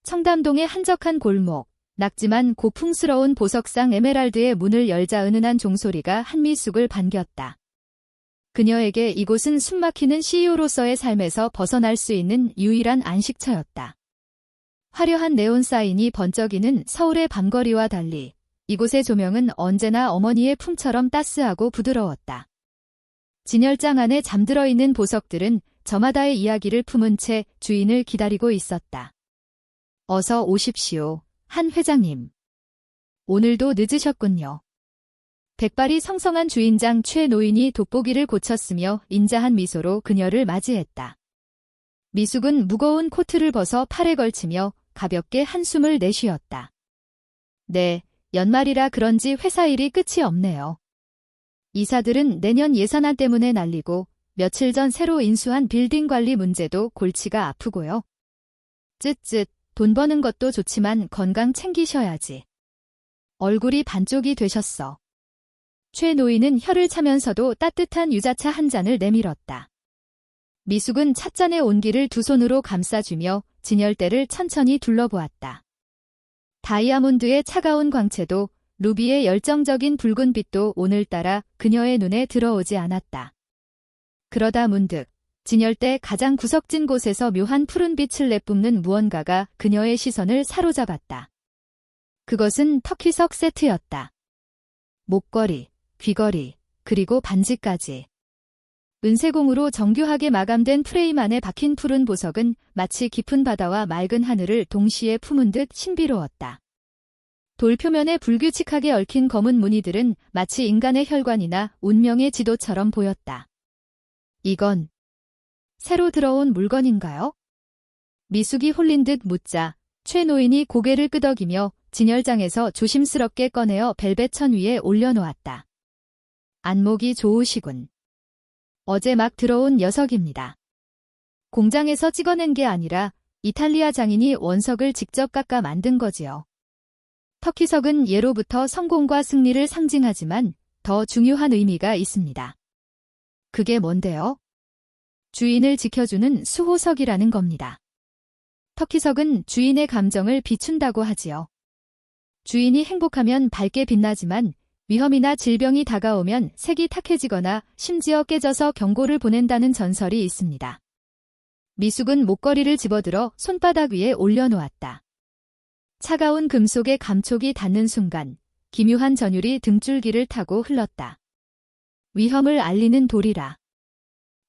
청담동의 한적한 골목, 낙지만 고풍스러운 보석상 에메랄드의 문을 열자 은은한 종소리가 한미숙을 반겼다. 그녀에게 이곳은 숨막히는 CEO로서의 삶에서 벗어날 수 있는 유일한 안식처였다. 화려한 네온 사인이 번쩍이는 서울의 밤거리와 달리 이곳의 조명은 언제나 어머니의 품처럼 따스하고 부드러웠다. 진열장 안에 잠들어 있는 보석들은 저마다의 이야기를 품은 채 주인을 기다리고 있었다. 어서 오십시오, 한 회장님. 오늘도 늦으셨군요. 백발이 성성한 주인장 최 노인이 돋보기를 고쳤으며 인자한 미소로 그녀를 맞이했다. 미숙은 무거운 코트를 벗어 팔에 걸치며 가볍게 한숨을 내쉬었다. 네, 연말이라 그런지 회사 일이 끝이 없네요. 이사들은 내년 예산안 때문에 날리고 며칠 전 새로 인수한 빌딩 관리 문제도 골치가 아프고요. 쯧쯧, 돈 버는 것도 좋지만 건강 챙기셔야지. 얼굴이 반쪽이 되셨어. 최 노인은 혀를 차면서도 따뜻한 유자차 한 잔을 내밀었다. 미숙은 찻잔의 온기를 두 손으로 감싸주며 진열대를 천천히 둘러보았다. 다이아몬드의 차가운 광채도 루비의 열정적인 붉은빛도 오늘따라 그녀의 눈에 들어오지 않았다. 그러다 문득 진열대 가장 구석진 곳에서 묘한 푸른빛을 내뿜는 무언가가 그녀의 시선을 사로잡았다. 그것은 터키석 세트였다. 목걸이, 귀걸이, 그리고 반지까지. 은세공으로 정교하게 마감된 프레임 안에 박힌 푸른 보석은 마치 깊은 바다와 맑은 하늘을 동시에 품은 듯 신비로웠다. 돌 표면에 불규칙하게 얽힌 검은 무늬들은 마치 인간의 혈관이나 운명의 지도처럼 보였다. 이건 새로 들어온 물건인가요? 미숙이 홀린 듯 묻자 최 노인이 고개를 끄덕이며 진열장에서 조심스럽게 꺼내어 벨벳 천 위에 올려놓았다. 안목이 좋으시군. 어제 막 들어온 녀석입니다. 공장에서 찍어낸 게 아니라 이탈리아 장인이 원석을 직접 깎아 만든 거지요. 터키석은 예로부터 성공과 승리를 상징하지만 더 중요한 의미가 있습니다. 그게 뭔데요? 주인을 지켜주는 수호석이라는 겁니다. 터키석은 주인의 감정을 비춘다고 하지요. 주인이 행복하면 밝게 빛나지만 위험이나 질병이 다가오면 색이 탁해지거나 심지어 깨져서 경고를 보낸다는 전설이 있습니다. 미숙은 목걸이를 집어들어 손바닥 위에 올려놓았다. 차가운 금속의 감촉이 닿는 순간 기묘한 전율이 등줄기를 타고 흘렀다. 위험을 알리는 돌이라.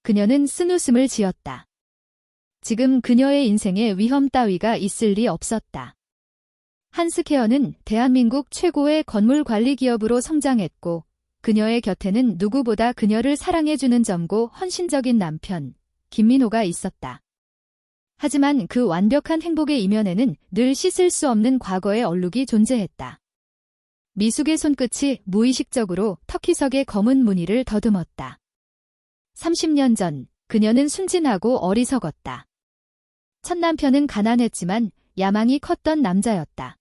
그녀는 쓴웃음을 지었다. 지금 그녀의 인생에 위험 따위가 있을 리 없었다. 한스케어는 대한민국 최고의 건물 관리 기업으로 성장했고 그녀의 곁에는 누구보다 그녀를 사랑해주는 젊고 헌신적인 남편, 김민호가 있었다. 하지만 그 완벽한 행복의 이면에는 늘 씻을 수 없는 과거의 얼룩이 존재했다. 미숙의 손끝이 무의식적으로 터키석의 검은 무늬를 더듬었다. 30년 전 그녀는 순진하고 어리석었다. 첫 남편은 가난했지만 야망이 컸던 남자였다.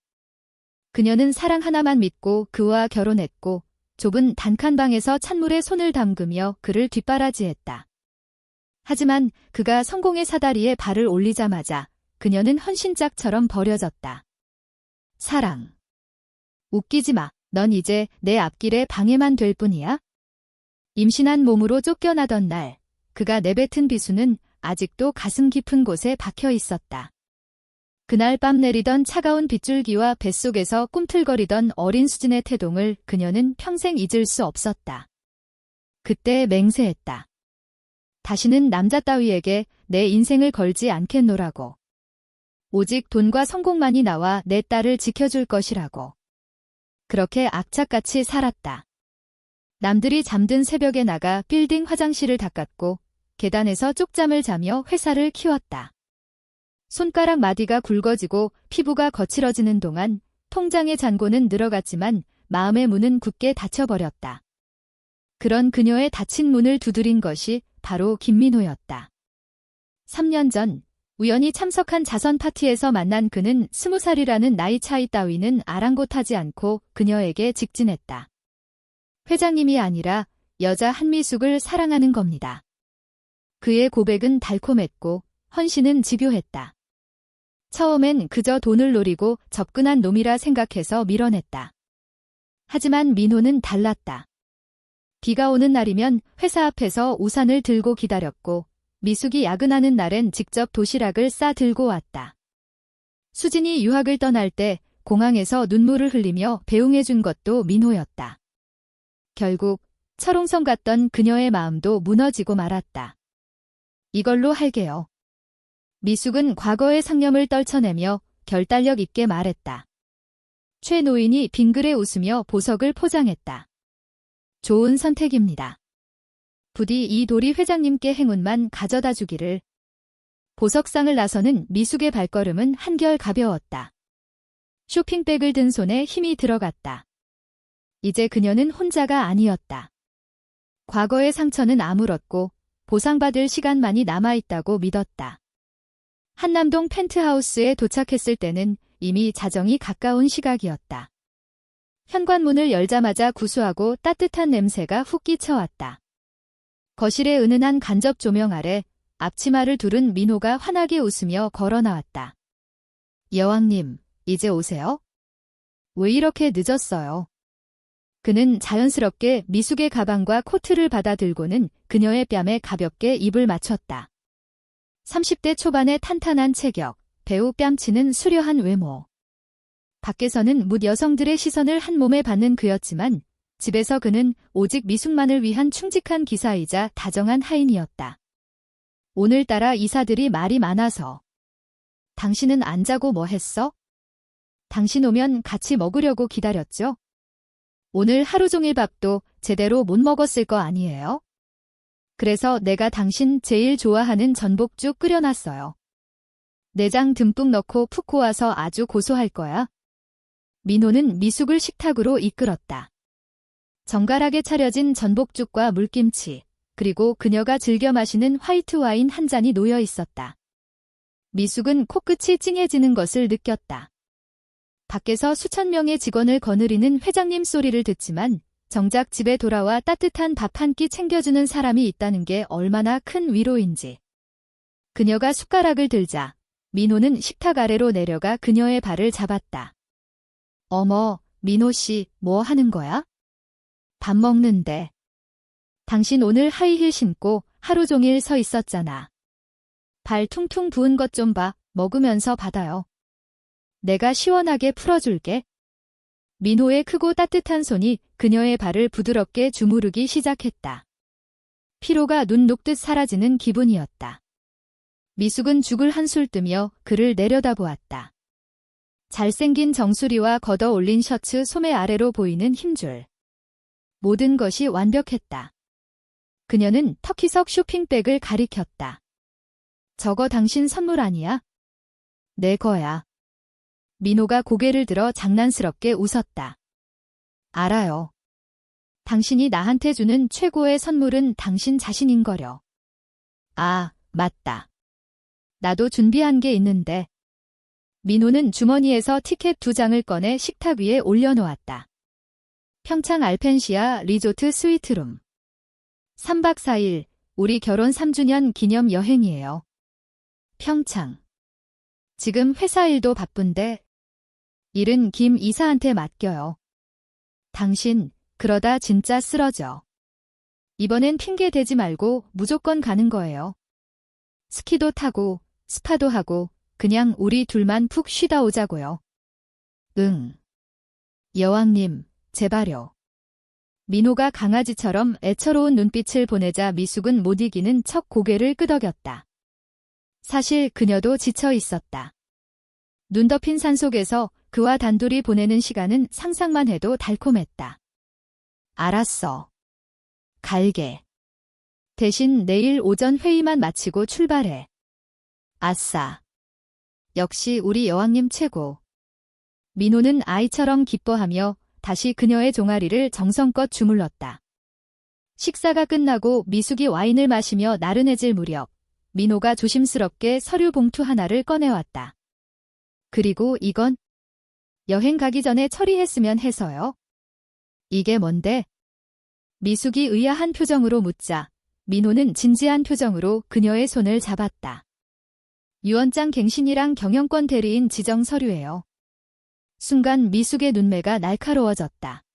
그녀는 사랑 하나만 믿고 그와 결혼했고 좁은 단칸방에서 찬물에 손을 담그며 그를 뒷바라지했다. 하지만 그가 성공의 사다리에 발을 올리자마자 그녀는 헌신짝처럼 버려졌다. 사랑. 웃기지 마. 넌 이제 내 앞길에 방해만 될 뿐이야? 임신한 몸으로 쫓겨나던 날, 그가 내뱉은 비수는 아직도 가슴 깊은 곳에 박혀 있었다. 그날 밤 내리던 차가운 빗줄기와 뱃속에서 꿈틀거리던 어린 수진의 태동을 그녀는 평생 잊을 수 없었다. 그때 맹세했다. 다시는 남자 따위에게 내 인생을 걸지 않겠노라고. 오직 돈과 성공만이 나와 내 딸을 지켜줄 것이라고. 그렇게 악착같이 살았다. 남들이 잠든 새벽에 나가 빌딩 화장실을 닦았고 계단에서 쪽잠을 자며 회사를 키웠다. 손가락 마디가 굵어지고 피부가 거칠어지는 동안 통장의 잔고는 늘어갔지만 마음의 문은 굳게 닫혀버렸다. 그런 그녀의 닫힌 문을 두드린 것이 바로 김민호였다. 3년 전 우연히 참석한 자선 파티에서 만난 그는 20살이라는 나이 차이 따위는 아랑곳하지 않고 그녀에게 직진했다. 회장님이 아니라 여자 한미숙을 사랑하는 겁니다. 그의 고백은 달콤했고 헌신은 집요했다. 처음엔 그저 돈을 노리고 접근한 놈이라 생각해서 밀어냈다. 하지만 민호는 달랐다. 비가 오는 날이면 회사 앞에서 우산을 들고 기다렸고 미숙이 야근하는 날엔 직접 도시락을 싸 들고 왔다. 수진이 유학을 떠날 때 공항에서 눈물을 흘리며 배웅해준 것도 민호였다. 결국 철옹성 같던 그녀의 마음도 무너지고 말았다. 이걸로 할게요. 미숙은 과거의 상념을 떨쳐내며 결단력 있게 말했다. 최 노인이 빙그레 웃으며 보석을 포장했다. 좋은 선택입니다. 부디 이 도리 회장님께 행운만 가져다 주기를. 보석상을 나서는 미숙의 발걸음은 한결 가벼웠다. 쇼핑백을 든 손에 힘이 들어갔다. 이제 그녀는 혼자가 아니었다. 과거의 상처는 아물었고 보상받을 시간만이 남아있다고 믿었다. 한남동 펜트하우스에 도착했을 때는 이미 자정이 가까운 시각이었다. 현관문을 열자마자 구수하고 따뜻한 냄새가 훅 끼쳐왔다. 거실의 은은한 간접 조명 아래 앞치마를 두른 민호가 환하게 웃으며 걸어 나왔다. 여왕님, 이제 오세요? 왜 이렇게 늦었어요? 그는 자연스럽게 미숙의 가방과 코트를 받아들고는 그녀의 뺨에 가볍게 입을 맞췄다. 30대 초반의 탄탄한 체격, 배우 뺨치는 수려한 외모. 밖에서는 묻 여성들의 시선을 한 몸에 받는 그였지만 집에서 그는 오직 미숙만을 위한 충직한 기사이자 다정한 하인이었다. 오늘따라 이사들이 말이 많아서. 당신은 안 자고 뭐 했어? 당신 오면 같이 먹으려고 기다렸죠? 오늘 하루 종일 밥도 제대로 못 먹었을 거 아니에요? 그래서 내가 당신 제일 좋아하는 전복죽 끓여놨어요. 내장 듬뿍 넣고 푹 고아서 아주 고소할 거야. 민호는 미숙을 식탁으로 이끌었다. 정갈하게 차려진 전복죽과 물김치, 그리고 그녀가 즐겨 마시는 화이트 와인 한 잔이 놓여 있었다. 미숙은 코끝이 찡해지는 것을 느꼈다. 밖에서 수천 명의 직원을 거느리는 회장님 소리를 듣지만 정작 집에 돌아와 따뜻한 밥 한 끼 챙겨주는 사람이 있다는 게 얼마나 큰 위로인지. 그녀가 숟가락을 들자 민호는 식탁 아래로 내려가 그녀의 발을 잡았다. 어머, 민호 씨, 뭐 하는 거야? 밥 먹는데. 당신 오늘 하이힐 신고 하루 종일 서 있었잖아. 발 퉁퉁 부은 것 좀 봐, 먹으면서 받아요. 내가 시원하게 풀어줄게. 민호의 크고 따뜻한 손이 그녀의 발을 부드럽게 주무르기 시작했다. 피로가 눈 녹듯 사라지는 기분이었다. 미숙은 죽을 한술 뜨며 그를 내려다보았다. 잘생긴 정수리와 걷어 올린 셔츠 소매 아래로 보이는 힘줄. 모든 것이 완벽했다. 그녀는 터키석 쇼핑백을 가리켰다. 저거 당신 선물 아니야? 내 거야. 민호가 고개를 들어 장난스럽게 웃었다. 알아요. 당신이 나한테 주는 최고의 선물은 당신 자신인 거려. 아, 맞다. 나도 준비한 게 있는데. 민호는 주머니에서 티켓 2장을 꺼내 식탁 위에 올려놓았다. 평창 알펜시아 리조트 스위트룸. 3박 4일, 우리 결혼 3주년 기념 여행이에요. 평창. 지금 회사 일도 바쁜데 일은 김 이사한테 맡겨요. 당신 그러다 진짜 쓰러져. 이번엔 핑계 대지 말고 무조건 가는 거예요. 스키도 타고 스파도 하고 그냥 우리 둘만 푹 쉬다 오자고요. 응. 여왕님, 제발요. 민호가 강아지처럼 애처로운 눈빛을 보내자 미숙은 못 이기는 척 고개를 끄덕였다. 사실 그녀도 지쳐 있었다. 눈 덮인 산속에서 그와 단둘이 보내는 시간은 상상만 해도 달콤했다. 알았어. 갈게. 대신 내일 오전 회의만 마치고 출발해. 아싸. 역시 우리 여왕님 최고. 민호는 아이처럼 기뻐하며 다시 그녀의 종아리를 정성껏 주물렀다. 식사가 끝나고 미숙이 와인을 마시며 나른해질 무렵 민호가 조심스럽게 서류 봉투 하나를 꺼내왔다. 그리고 이건 여행 가기 전에 처리했으면 해서요. 이게 뭔데? 미숙이 의아한 표정으로 묻자 민호는 진지한 표정으로 그녀의 손을 잡았다. 유언장 갱신이랑 경영권 대리인 지정 서류예요. 순간 미숙의 눈매가 날카로워졌다.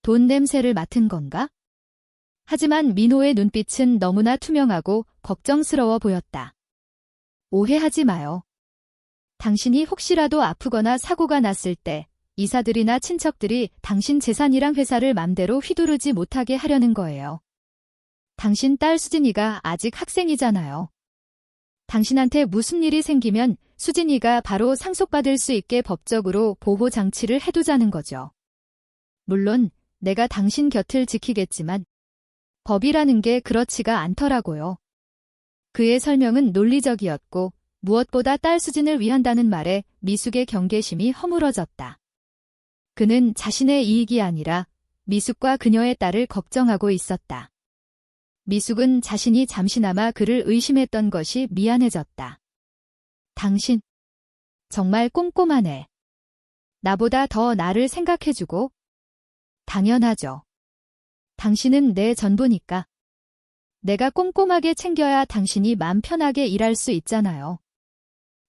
돈 냄새를 맡은 건가? 하지만 민호의 눈빛은 너무나 투명하고 걱정스러워 보였다. 오해하지 마요. 당신이 혹시라도 아프거나 사고가 났을 때 이사들이나 친척들이 당신 재산이랑 회사를 맘대로 휘두르지 못하게 하려는 거예요. 당신 딸 수진이가 아직 학생이잖아요. 당신한테 무슨 일이 생기면 수진이가 바로 상속받을 수 있게 법적으로 보호 장치를 해두자는 거죠. 물론 내가 당신 곁을 지키겠지만 법이라는 게 그렇지가 않더라고요. 그의 설명은 논리적이었고 무엇보다 딸 수진을 위한다는 말에 미숙의 경계심이 허물어졌다. 그는 자신의 이익이 아니라 미숙과 그녀의 딸을 걱정하고 있었다. 미숙은 자신이 잠시나마 그를 의심했던 것이 미안해졌다. 당신, 정말 꼼꼼하네. 나보다 더 나를 생각해주고? 당연하죠. 당신은 내 전부니까. 내가 꼼꼼하게 챙겨야 당신이 맘 편하게 일할 수 있잖아요.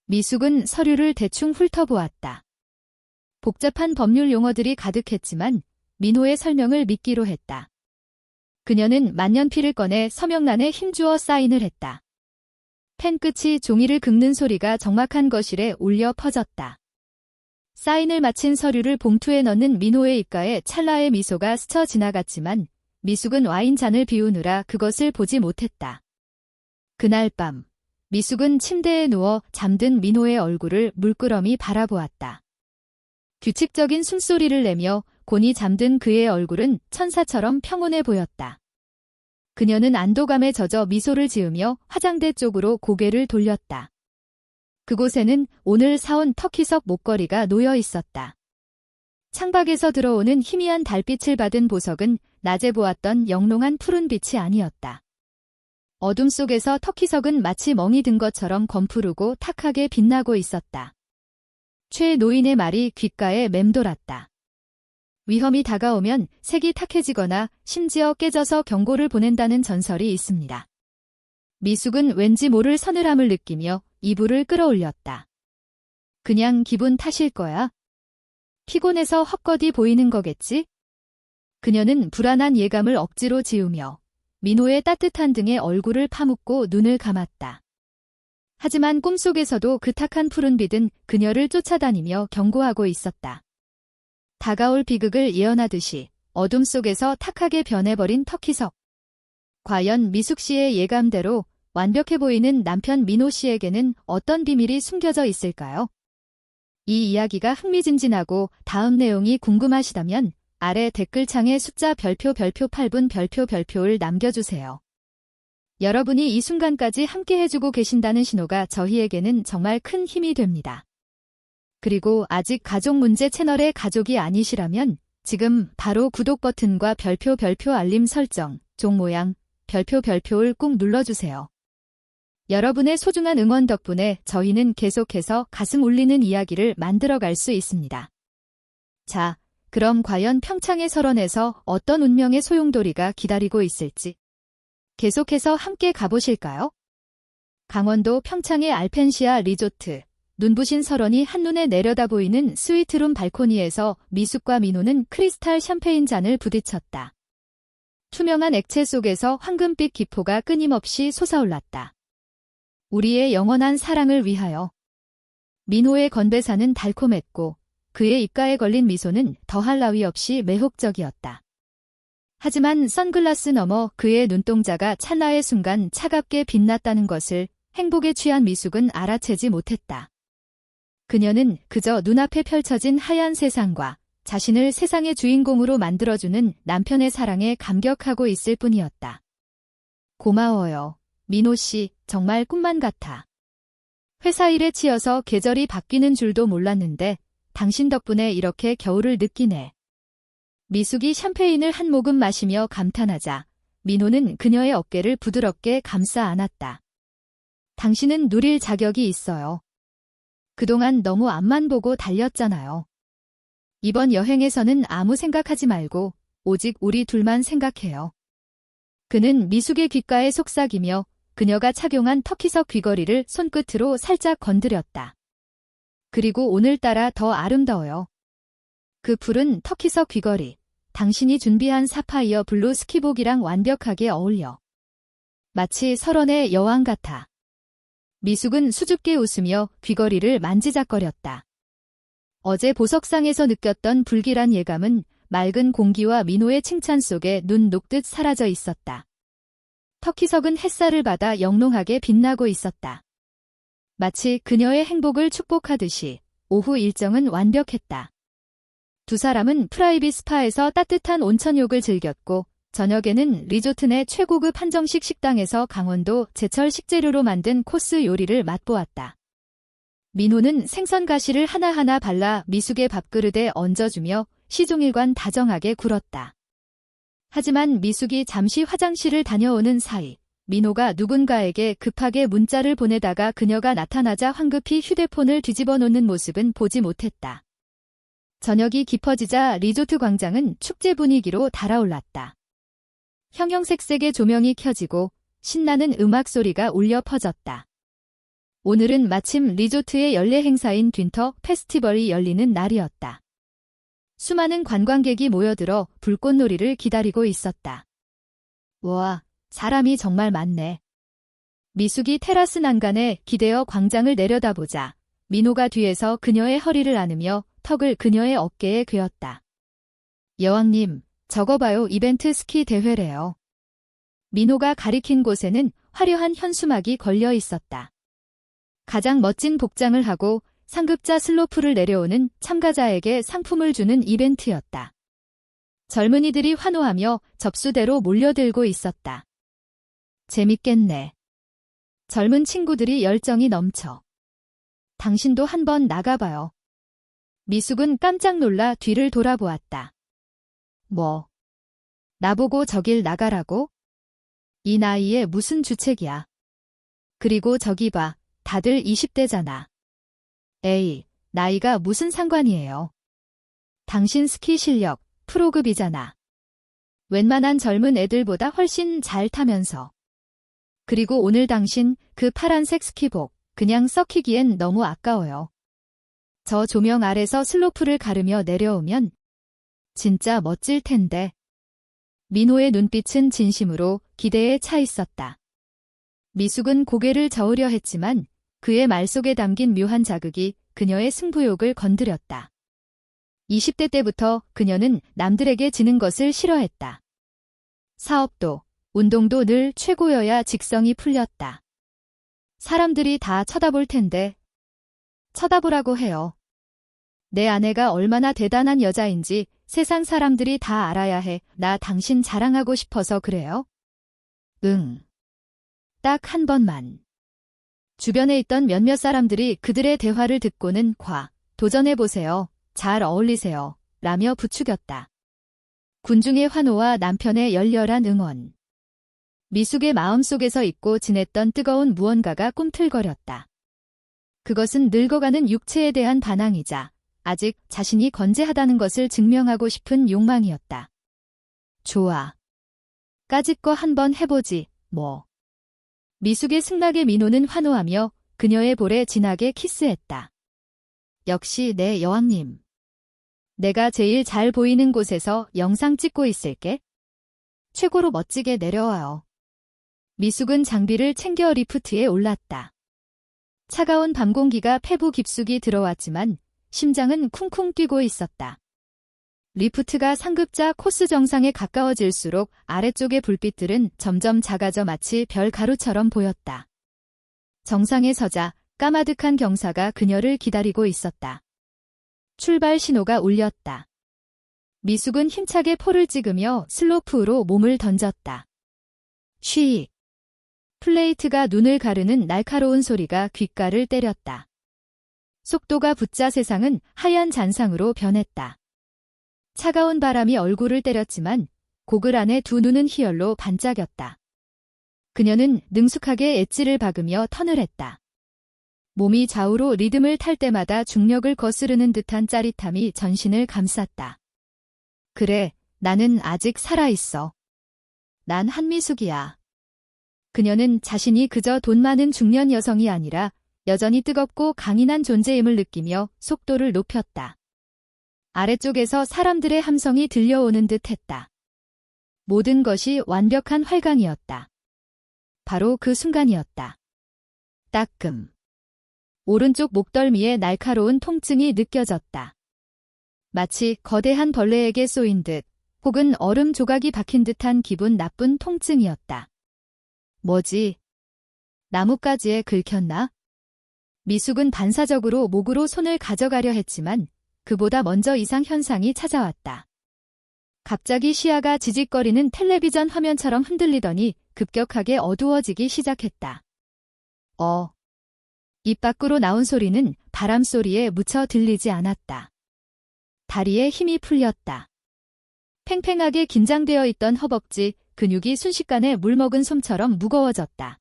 미숙은 서류를 대충 훑어보았다. 복잡한 법률 용어들이 가득했지만 민호의 설명을 믿기로 했다. 그녀는 만년필을 꺼내 서명란에 힘주어 사인을 했다. 펜 끝이 종이를 긁는 소리가 적막한 거실에 울려 퍼졌다. 사인을 마친 서류를 봉투에 넣는 민호의 입가에 찰나의 미소가 스쳐 지나갔지만 미숙은 와인잔을 비우느라 그것을 보지 못했다. 그날 밤 미숙은 침대에 누워 잠든 민호의 얼굴을 물끄러미 바라보았다. 규칙적인 숨소리를 내며 곤히 잠든 그의 얼굴은 천사처럼 평온해 보였다. 그녀는 안도감에 젖어 미소를 지으며 화장대 쪽으로 고개를 돌렸다. 그곳에는 오늘 사온 터키석 목걸이가 놓여 있었다. 창밖에서 들어오는 희미한 달빛을 받은 보석은 낮에 보았던 영롱한 푸른 빛이 아니었다. 어둠 속에서 터키석은 마치 멍이 든 것처럼 검푸르고 탁하게 빛나고 있었다. 최 노인의 말이 귓가에 맴돌았다. 위험이 다가오면 색이 탁해지거나 심지어 깨져서 경고를 보낸다는 전설이 있습니다. 미숙은 왠지 모를 서늘함을 느끼며 이불을 끌어올렸다. 그냥 기분 탓일 거야. 피곤해서 헛거디 보이는 거겠지? 그녀는 불안한 예감을 억지로 지우며 민호의 따뜻한 등에 얼굴을 파묻고 눈을 감았다. 하지만 꿈속에서도 그 탁한 푸른빛은 그녀를 쫓아다니며 경고하고 있었다. 다가올 비극을 예언하듯이 어둠 속에서 탁하게 변해버린 터키석. 과연 미숙 씨의 예감대로 완벽해 보이는 남편 민호 씨에게는 어떤 비밀이 숨겨져 있을까요? 이 이야기가 흥미진진하고 다음 내용이 궁금하시다면 아래 댓글창에 숫자 별표 8분 별표를 남겨주세요. 여러분이 이 순간까지 함께 해주고 계신다는 신호가 저희에게는 정말 큰 힘이 됩니다. 그리고 아직 가족 문제 채널의 가족이 아니시라면 지금 바로 구독 버튼과 별표 알림 설정, 종 모양, 별표를 꾹 눌러주세요. 여러분의 소중한 응원 덕분에 저희는 계속해서 가슴 울리는 이야기를 만들어갈 수 있습니다. 자, 그럼 과연 평창의 설원에서 어떤 운명의 소용돌이가 기다리고 있을지 계속해서 함께 가보실까요? 강원도 평창의 알펜시아 리조트, 눈부신 설원이 한눈에 내려다 보이는 스위트룸 발코니에서 미숙과 민호는 크리스탈 샴페인 잔을 부딪혔다. 투명한 액체 속에서 황금빛 기포가 끊임없이 솟아올랐다. 우리의 영원한 사랑을 위하여. 민호의 건배사는 달콤했고 그의 입가에 걸린 미소는 더할 나위 없이 매혹적이었다. 하지만 선글라스 너머 그의 눈동자가 찰나의 순간 차갑게 빛났다는 것을 행복에 취한 미숙은 알아채지 못했다. 그녀는 그저 눈앞에 펼쳐진 하얀 세상과 자신을 세상의 주인공으로 만들어주는 남편의 사랑에 감격하고 있을 뿐이었다. 고마워요. 민호 씨, 정말 꿈만 같아. 회사 일에 치여서 계절이 바뀌는 줄도 몰랐는데 당신 덕분에 이렇게 겨울을 느끼네. 미숙이 샴페인을 한 모금 마시며 감탄하자 민호는 그녀의 어깨를 부드럽게 감싸 안았다. 당신은 누릴 자격이 있어요. 그동안 너무 앞만 보고 달렸잖아요. 이번 여행에서는 아무 생각하지 말고 오직 우리 둘만 생각해요. 그는 미숙의 귓가에 속삭이며 그녀가 착용한 터키석 귀걸이를 손끝으로 살짝 건드렸다. 그리고 오늘따라 더 아름다워요. 그 푸른 터키석 귀걸이, 당신이 준비한 사파이어 블루 스키복이랑 완벽하게 어울려. 마치 설원의 여왕 같아. 미숙은 수줍게 웃으며 귀걸이를 만지작거렸다. 어제 보석상에서 느꼈던 불길한 예감은 맑은 공기와 민호의 칭찬 속에 눈 녹듯 사라져 있었다. 터키석은 햇살을 받아 영롱하게 빛나고 있었다. 마치 그녀의 행복을 축복하듯이 오후 일정은 완벽했다. 두 사람은 프라이빗 스파에서 따뜻한 온천욕을 즐겼고 저녁에는 리조트 내 최고급 한정식 식당에서 강원도 제철 식재료로 만든 코스 요리를 맛보았다. 민호는 생선 가시를 하나하나 발라 미숙의 밥그릇에 얹어주며 시종일관 다정하게 굴었다. 하지만 미숙이 잠시 화장실을 다녀오는 사이 민호가 누군가에게 급하게 문자를 보내다가 그녀가 나타나자 황급히 휴대폰을 뒤집어 놓는 모습은 보지 못했다. 저녁이 깊어지자 리조트 광장은 축제 분위기로 달아올랐다. 형형색색의 조명이 켜지고 신나는 음악 소리가 울려 퍼졌다. 오늘은 마침 리조트의 연례 행사인 윈터 페스티벌이 열리는 날이었다. 수많은 관광객이 모여들어 불꽃놀이를 기다리고 있었다. 와, 사람이 정말 많네. 미숙이 테라스 난간에 기대어 광장을 내려다보자 민호가 뒤에서 그녀의 허리를 안으며 턱을 그녀의 어깨에 괴었다. 여왕님, 저거 봐요. 이벤트 스키 대회래요. 민호가 가리킨 곳에는 화려한 현수막이 걸려 있었다. 가장 멋진 복장을 하고 상급자 슬로프를 내려오는 참가자에게 상품을 주는 이벤트였다. 젊은이들이 환호하며 접수대로 몰려들고 있었다. 재밌겠네. 젊은 친구들이 열정이 넘쳐. 당신도 한번 나가봐요. 미숙은 깜짝 놀라 뒤를 돌아보았다. 뭐? 나보고 저길 나가라고? 이 나이에 무슨 주책이야. 그리고 저기 봐, 다들 20대잖아. 에이, 나이가 무슨 상관이에요. 당신 스키 실력 프로급이잖아. 웬만한 젊은 애들보다 훨씬 잘 타면서. 그리고 오늘 당신 그 파란색 스키복 그냥 썩히기엔 너무 아까워요. 저 조명 아래서 슬로프를 가르며 내려오면 진짜 멋질 텐데. 민호의 눈빛은 진심으로 기대에 차 있었다. 미숙은 고개를 저으려 했지만 그의 말 속에 담긴 묘한 자극이 그녀의 승부욕을 건드렸다. 20대 때부터 그녀는 남들에게 지는 것을 싫어했다. 사업도, 운동도 늘 최고여야 직성이 풀렸다. 사람들이 다 쳐다볼 텐데. 쳐다보라고 해요. 내 아내가 얼마나 대단한 여자인지 세상 사람들이 다 알아야 해. 나 당신 자랑하고 싶어서 그래요? 응. 딱 한 번만. 주변에 있던 몇몇 사람들이 그들의 대화를 듣고는 도전해보세요. 잘 어울리세요. 라며 부추겼다. 군중의 환호와 남편의 열렬한 응원. 미숙의 마음속에서 잊고 지냈던 뜨거운 무언가가 꿈틀거렸다. 그것은 늙어가는 육체에 대한 반항이자 아직 자신이 건재하다는 것을 증명하고 싶은 욕망이었다. 좋아. 까짓 거 한번 해보지, 뭐. 미숙의 승낙에 민호는 환호하며 그녀의 볼에 진하게 키스했다. 역시 내 여왕님. 내가 제일 잘 보이는 곳에서 영상 찍고 있을게. 최고로 멋지게 내려와요. 미숙은 장비를 챙겨 리프트에 올랐다. 차가운 밤 공기가 폐부 깊숙이 들어왔지만 심장은 쿵쿵 뛰고 있었다. 리프트가 상급자 코스 정상에 가까워질수록 아래쪽의 불빛들은 점점 작아져 마치 별 가루처럼 보였다. 정상에 서자 까마득한 경사가 그녀를 기다리고 있었다. 출발 신호가 울렸다. 미숙은 힘차게 포를 찍으며 슬로프로 몸을 던졌다. 쉬. 플레이트가 눈을 가르는 날카로운 소리가 귓가를 때렸다. 속도가 붙자 세상은 하얀 잔상으로 변했다. 차가운 바람이 얼굴을 때렸지만 고글 안의 두 눈은 희열로 반짝였다. 그녀는 능숙하게 엣지를 박으며 턴을 했다. 몸이 좌우로 리듬을 탈 때마다 중력을 거스르는 듯한 짜릿함이 전신을 감쌌다. 그래, 나는 아직 살아있어. 난 한미숙이야. 그녀는 자신이 그저 돈 많은 중년 여성이 아니라 여전히 뜨겁고 강인한 존재임을 느끼며 속도를 높였다. 아래쪽에서 사람들의 함성이 들려오는 듯 했다. 모든 것이 완벽한 활강이었다. 바로 그 순간이었다. 따끔. 오른쪽 목덜미에 날카로운 통증이 느껴졌다. 마치 거대한 벌레에게 쏘인 듯 혹은 얼음 조각이 박힌 듯한 기분 나쁜 통증이었다. 뭐지? 나뭇가지에 긁혔나? 미숙은 반사적으로 목으로 손을 가져가려 했지만 그보다 먼저 이상 현상이 찾아왔다. 갑자기 시야가 지직거리는 텔레비전 화면처럼 흔들리더니 급격하게 어두워지기 시작했다. 입 밖으로 나온 소리는 바람 소리에 묻혀 들리지 않았다. 다리에 힘이 풀렸다. 팽팽하게 긴장되어 있던 허벅지, 근육이 순식간에 물먹은 솜처럼 무거워졌다.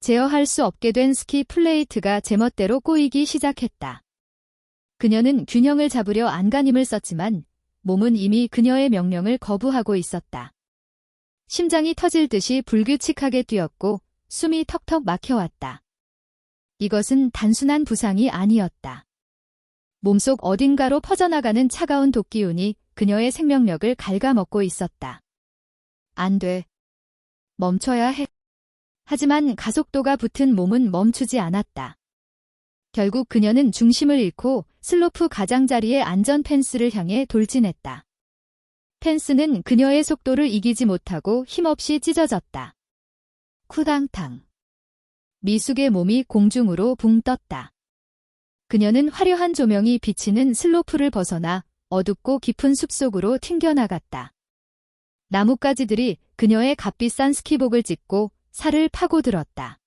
제어할 수 없게 된 스키 플레이트가 제멋대로 꼬이기 시작했다. 그녀는 균형을 잡으려 안간힘을 썼지만 몸은 이미 그녀의 명령을 거부하고 있었다. 심장이 터질 듯이 불규칙하게 뛰었고 숨이 턱턱 막혀왔다. 이것은 단순한 부상이 아니었다. 몸속 어딘가로 퍼져나가는 차가운 독기운이 그녀의 생명력을 갉아먹고 있었다. 안 돼. 멈춰야 해. 하지만 가속도가 붙은 몸은 멈추지 않았다. 결국 그녀는 중심을 잃고 슬로프 가장자리의 안전 펜스를 향해 돌진했다. 펜스는 그녀의 속도를 이기지 못하고 힘없이 찢어졌다. 쿠당탕. 미숙의 몸이 공중으로 붕 떴다. 그녀는 화려한 조명이 비치는 슬로프를 벗어나 어둡고 깊은 숲속으로 튕겨나갔다. 나뭇가지들이 그녀의 값비싼 스키복을 찢고 살을 파고들었다.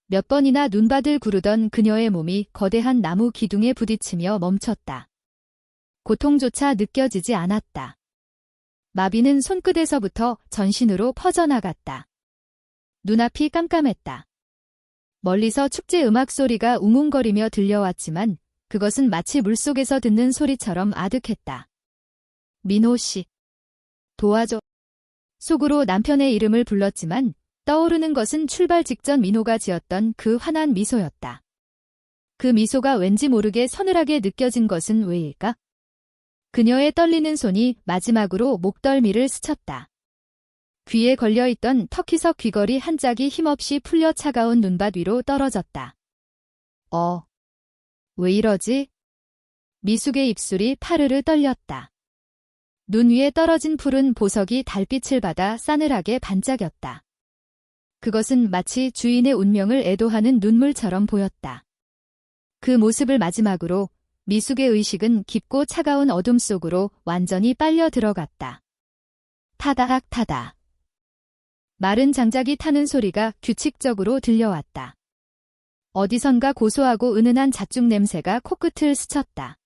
몇 번이나 눈바들 구르던 그녀의 몸이 거대한 나무 기둥에 부딪히며 멈췄다. 고통조차 느껴지지 않았다. 마비는 손끝에서부터 전신으로 퍼져나갔다. 눈앞이 깜깜했다. 멀리서 축제 음악 소리가 웅웅거리며 들려왔지만 그것은 마치 물속에서 듣는 소리처럼 아득했다. 민호 씨. 도와줘. 속으로 남편의 이름을 불렀지만 떠오르는 것은 출발 직전 민호가 지었던 그 환한 미소였다. 그 미소가 왠지 모르게 서늘하게 느껴진 것은 왜일까? 그녀의 떨리는 손이 마지막으로 목덜미를 스쳤다. 귀에 걸려있던 터키석 귀걸이 한 짝이 힘없이 풀려 차가운 눈밭 위로 떨어졌다. 왜 이러지? 미숙의 입술이 파르르 떨렸다. 눈 위에 떨어진 푸른 보석이 달빛을 받아 싸늘하게 반짝였다. 그것은 마치 주인의 운명을 애도하는 눈물처럼 보였다. 그 모습을 마지막으로 미숙의 의식은 깊고 차가운 어둠 속으로 완전히 빨려 들어갔다. 타다악 타다. 마른 장작이 타는 소리가 규칙적으로 들려왔다. 어디선가 고소하고 은은한 잣죽 냄새가 코끝을 스쳤다.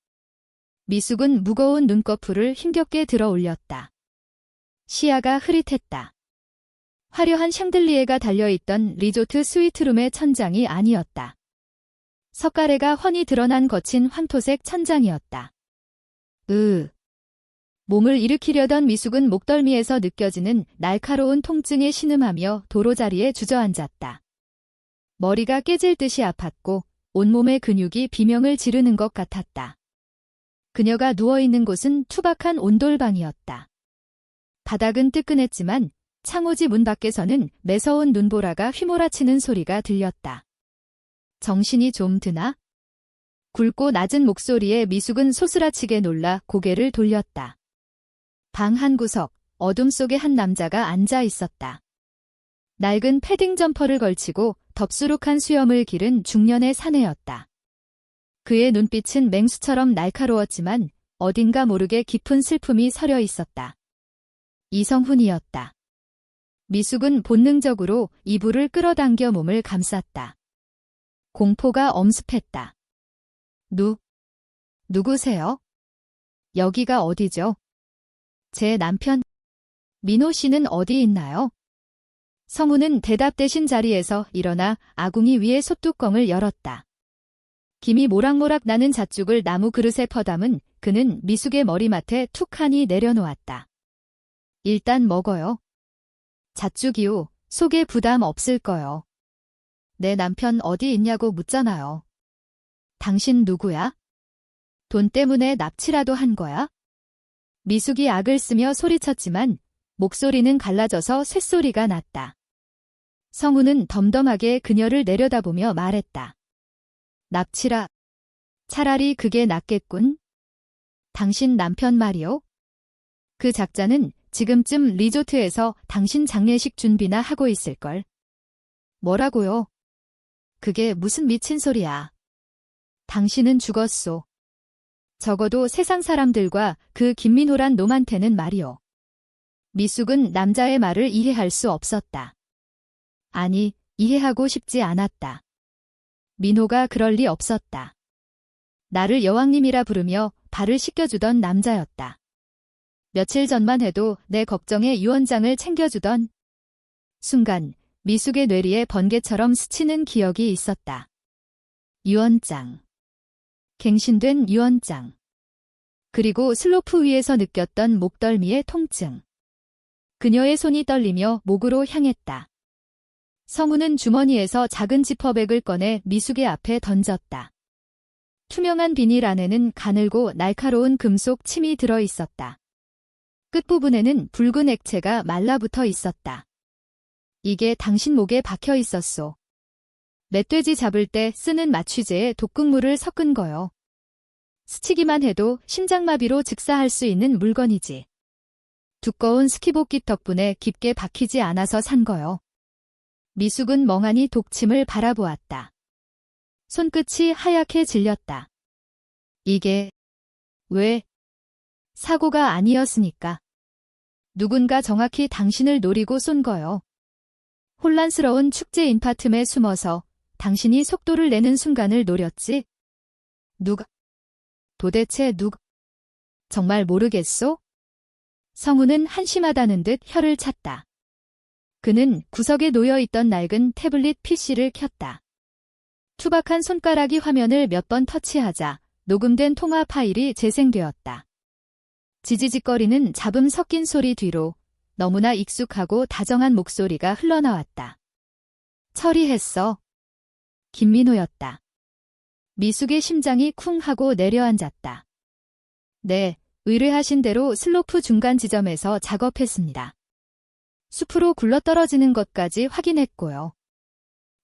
미숙은 무거운 눈꺼풀을 힘겹게 들어 올렸다. 시야가 흐릿했다. 화려한 샹들리에가 달려있던 리조트 스위트룸의 천장이 아니었다. 석가래가 훤히 드러난 거친 황토색 천장이었다. 몸을 일으키려던 미숙은 목덜미에서 느껴지는 날카로운 통증에 신음하며 도로자리에 주저앉았다. 머리가 깨질 듯이 아팠고 온몸의 근육이 비명을 지르는 것 같았다. 그녀가 누워있는 곳은 투박한 온돌방이었다. 바닥은 뜨끈했지만 창호지 문 밖에서는 매서운 눈보라가 휘몰아치는 소리가 들렸다. 정신이 좀 드나? 굵고 낮은 목소리에 미숙은 소스라치게 놀라 고개를 돌렸다. 방 한 구석, 어둠 속에 한 남자가 앉아 있었다. 낡은 패딩 점퍼를 걸치고 덥수룩한 수염을 기른 중년의 사내였다. 그의 눈빛은 맹수처럼 날카로웠지만 어딘가 모르게 깊은 슬픔이 서려 있었다. 이성훈이었다. 미숙은 본능적으로 이불을 끌어당겨 몸을 감쌌다. 공포가 엄습했다. 누구세요? 여기가 어디죠? 제 남편 민호 씨는 어디 있나요? 성우는 대답 대신 자리에서 일어나 아궁이 위에 솥뚜껑을 열었다. 김이 모락모락 나는 잣죽을 나무 그릇에 퍼담은 그는 미숙의 머리맡에 툭하니 내려놓았다. 일단 먹어요. 잣죽이요. 속에 부담 없을 거요. 내 남편 어디 있냐고 묻잖아요. 당신 누구야? 돈 때문에 납치라도 한 거야? 미숙이 악을 쓰며 소리쳤지만 목소리는 갈라져서 쇳소리가 났다. 성우는 덤덤하게 그녀를 내려다보며 말했다. 납치라. 차라리 그게 낫겠군. 당신 남편 말이요? 그 작자는 지금쯤 리조트에서 당신 장례식 준비나 하고 있을걸. 뭐라고요? 그게 무슨 미친 소리야. 당신은 죽었소. 적어도 세상 사람들과 그 김민호란 놈한테는 말이요. 미숙은 남자의 말을 이해할 수 없었다. 아니, 이해하고 싶지 않았다. 민호가 그럴 리 없었다. 나를 여왕님이라 부르며 발을 씻겨주던 남자였다. 며칠 전만 해도 내 걱정에 유언장을 챙겨주던 순간 미숙의 뇌리에 번개처럼 스치는 기억이 있었다. 유언장. 갱신된 유언장. 그리고 슬로프 위에서 느꼈던 목덜미의 통증. 그녀의 손이 떨리며 목으로 향했다. 성우는 주머니에서 작은 지퍼백을 꺼내 미숙의 앞에 던졌다. 투명한 비닐 안에는 가늘고 날카로운 금속 침이 들어 있었다. 끝부분에는 붉은 액체가 말라붙어 있었다. 이게 당신 목에 박혀 있었소. 멧돼지 잡을 때 쓰는 마취제에 독극물을 섞은 거요. 스치기만 해도 심장마비로 즉사할 수 있는 물건이지. 두꺼운 스키복깃 덕분에 깊게 박히지 않아서 산 거요. 미숙은 멍하니 독침을 바라보았다. 손끝이 하얗게 질렸다. 이게 왜? 사고가 아니었으니까. 누군가 정확히 당신을 노리고 쏜 거요. 혼란스러운 축제 인파틈에 숨어서 당신이 속도를 내는 순간을 노렸지. 누가? 도대체 누가? 정말 모르겠소? 성우는 한심하다는 듯 혀를 찼다. 그는 구석에 놓여있던 낡은 태블릿 PC를 켰다. 투박한 손가락이 화면을 몇 번 터치하자 녹음된 통화 파일이 재생되었다. 지지직거리는 잡음 섞인 소리 뒤로 너무나 익숙하고 다정한 목소리가 흘러나왔다. 처리했어. 김민호였다. 미숙의 심장이 쿵 하고 내려앉았다. 네, 의뢰하신 대로 슬로프 중간 지점에서 작업했습니다. 숲으로 굴러떨어지는 것까지 확인했고요.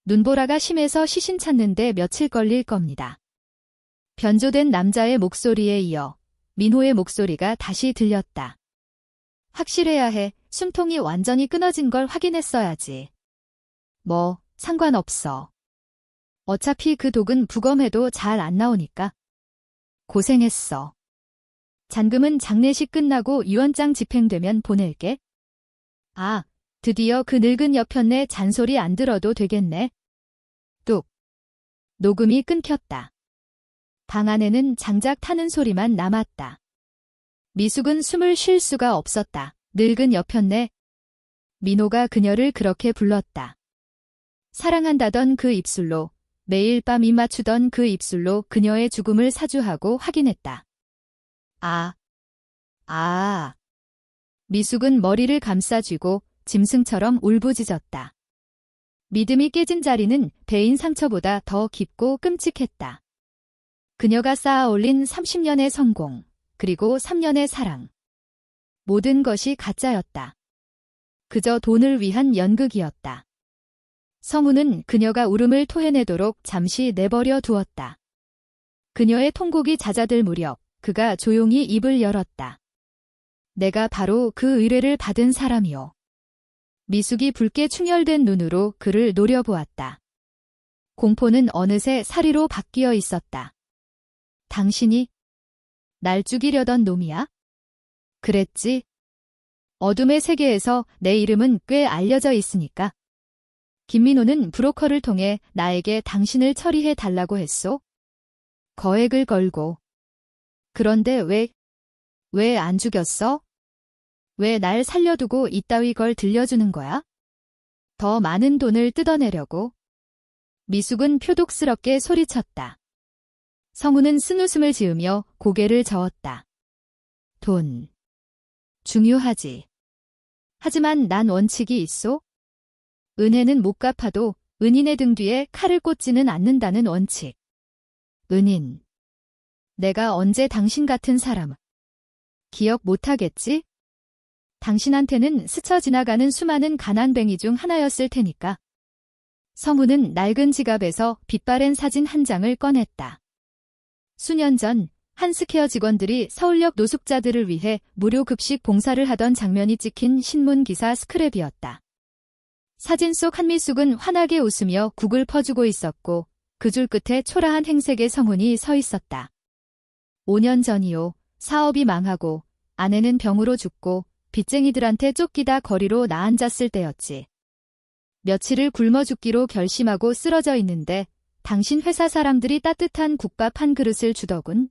눈보라가 심해서 시신 찾는데 며칠 걸릴 겁니다. 변조된 남자의 목소리에 이어 민호의 목소리가 다시 들렸다. 확실해야 해. 숨통이 완전히 끊어진 걸 확인했어야지. 뭐, 상관없어. 어차피 그 독은 부검해도 잘 안 나오니까. 고생했어. 잔금은 장례식 끝나고 유언장 집행되면 보낼게. 아, 드디어 그 늙은 여편네 잔소리 안 들어도 되겠네. 뚝. 녹음이 끊겼다. 방 안에는 장작 타는 소리만 남았다. 미숙은 숨을 쉴 수가 없었다. 늙은 여편네. 민호가 그녀를 그렇게 불렀다. 사랑한다던 그 입술로, 매일 밤 입 맞추던 그 입술로 그녀의 죽음을 사주하고 확인했다. 미숙은 머리를 감싸쥐고 짐승처럼 울부짖었다. 믿음이 깨진 자리는 배인 상처보다 더 깊고 끔찍했다. 그녀가 쌓아 올린 30년의 성공, 그리고 3년의 사랑. 모든 것이 가짜였다. 그저 돈을 위한 연극이었다. 성우는 그녀가 울음을 토해내도록 잠시 내버려 두었다. 그녀의 통곡이 잦아들 무렵 그가 조용히 입을 열었다. 내가 바로 그 의뢰를 받은 사람이요. 미숙이 붉게 충혈된 눈으로 그를 노려보았다. 공포는 어느새 사리로 바뀌어 있었다. 당신이 날 죽이려던 놈이야? 그랬지. 어둠의 세계에서 내 이름은 꽤 알려져 있으니까. 김민호는 브로커를 통해 나에게 당신을 처리해 달라고 했소. 거액을 걸고. 그런데 왜 안 죽였어? 왜 날 살려두고 이따위 걸 들려주는 거야? 더 많은 돈을 뜯어내려고. 미숙은 표독스럽게 소리쳤다. 성우는 쓴웃음을 지으며 고개를 저었다. 돈. 중요하지. 하지만 난 원칙이 있소? 은혜는 못 갚아도 은인의 등 뒤에 칼을 꽂지는 않는다는 원칙. 은인. 내가 언제 당신 같은 사람 기억 못하겠지? 당신한테는 스쳐 지나가는 수많은 가난뱅이 중 하나였을 테니까. 성우는 낡은 지갑에서 빛바랜 사진 한 장을 꺼냈다. 수년 전 한스케어 직원들이 서울역 노숙자들을 위해 무료 급식 봉사를 하던 장면이 찍힌 신문기사 스크랩이었다. 사진 속 한미숙은 환하게 웃으며 국을 퍼주고 있었고 그 줄 끝에 초라한 행색의 성훈이 서 있었다. 5년 전이요. 사업이 망하고 아내는 병으로 죽고 빚쟁이들한테 쫓기다 거리로 나앉았을 때였지. 며칠을 굶어 죽기로 결심하고 쓰러져 있는데 당신 회사 사람들이 따뜻한 국밥 한 그릇을 주더군.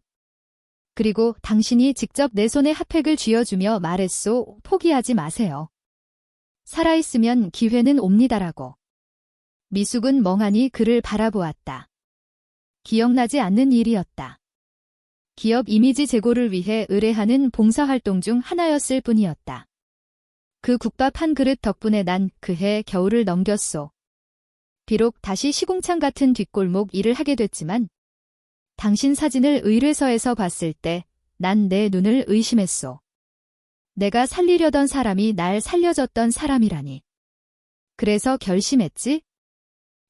그리고 당신이 직접 내 손에 핫팩을 쥐어주며 말했소. 포기하지 마세요. 살아있으면 기회는 옵니다라고. 미숙은 멍하니 그를 바라보았다. 기억나지 않는 일이었다. 기업 이미지 제고를 위해 의뢰하는 봉사활동 중 하나였을 뿐이었다. 그 국밥 한 그릇 덕분에 난 그해 겨울을 넘겼소. 비록 다시 시궁창 같은 뒷골목 일을 하게 됐지만 당신 사진을 의뢰서에서 봤을 때 난 내 눈을 의심했소. 내가 살리려던 사람이 날 살려줬던 사람이라니. 그래서 결심했지?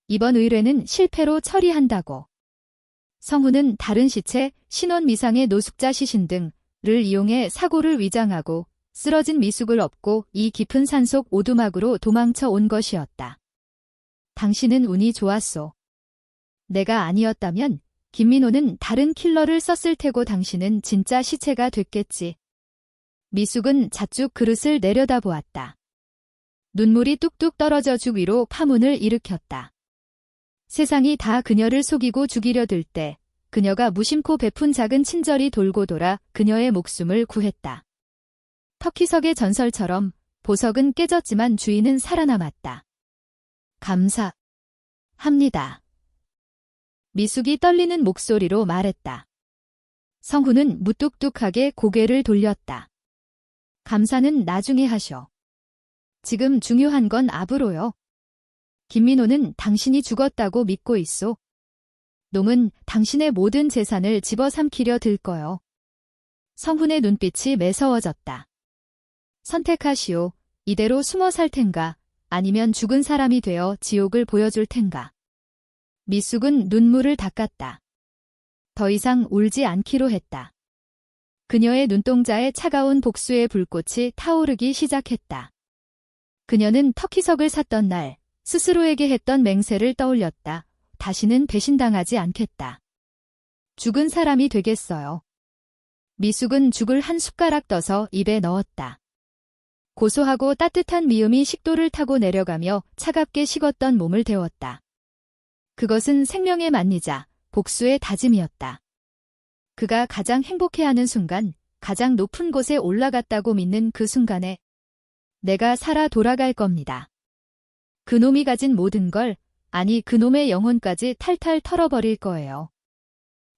이번 의뢰는 실패로 처리한다고. 성훈은 다른 시체, 신원 미상의 노숙자 시신 등을 이용해 사고를 위장하고 쓰러진 미숙을 업고 이 깊은 산속 오두막으로 도망쳐 온 것이었다. 당신은 운이 좋았소. 내가 아니었다면 김민호는 다른 킬러를 썼을 테고 당신은 진짜 시체가 됐겠지. 미숙은 자쭉 그릇을 내려다보았다. 눈물이 뚝뚝 떨어져 죽 위로 파문을 일으켰다. 세상이 다 그녀를 속이고 죽이려 들 때 그녀가 무심코 베푼 작은 친절이 돌고 돌아 그녀의 목숨을 구했다. 터키석의 전설처럼 보석은 깨졌지만 주인은 살아남았다. 감사합니다. 미숙이 떨리는 목소리로 말했다. 성훈은 무뚝뚝하게 고개를 돌렸다. 감사는 나중에 하셔. 지금 중요한 건 압으로요. 김민호는 당신이 죽었다고 믿고 있소. 놈은 당신의 모든 재산을 집어삼키려 들 거요. 성훈의 눈빛이 매서워졌다. 선택하시오. 이대로 숨어 살 텐가, 아니면 죽은 사람이 되어 지옥을 보여줄 텐가. 미숙은 눈물을 닦았다. 더 이상 울지 않기로 했다. 그녀의 눈동자에 차가운 복수의 불꽃이 타오르기 시작했다. 그녀는 터키석을 샀던 날, 스스로에게 했던 맹세를 떠올렸다. 다시는 배신당하지 않겠다. 죽은 사람이 되겠어요. 미숙은 죽을 한 숟가락 떠서 입에 넣었다. 고소하고 따뜻한 미음이 식도를 타고 내려가며 차갑게 식었던 몸을 데웠다. 그것은 생명의 만리자, 복수의 다짐이었다. 그가 가장 행복해하는 순간, 가장 높은 곳에 올라갔다고 믿는 그 순간에 내가 살아 돌아갈 겁니다. 그놈이 가진 모든 걸, 아니 그놈의 영혼까지 탈탈 털어버릴 거예요.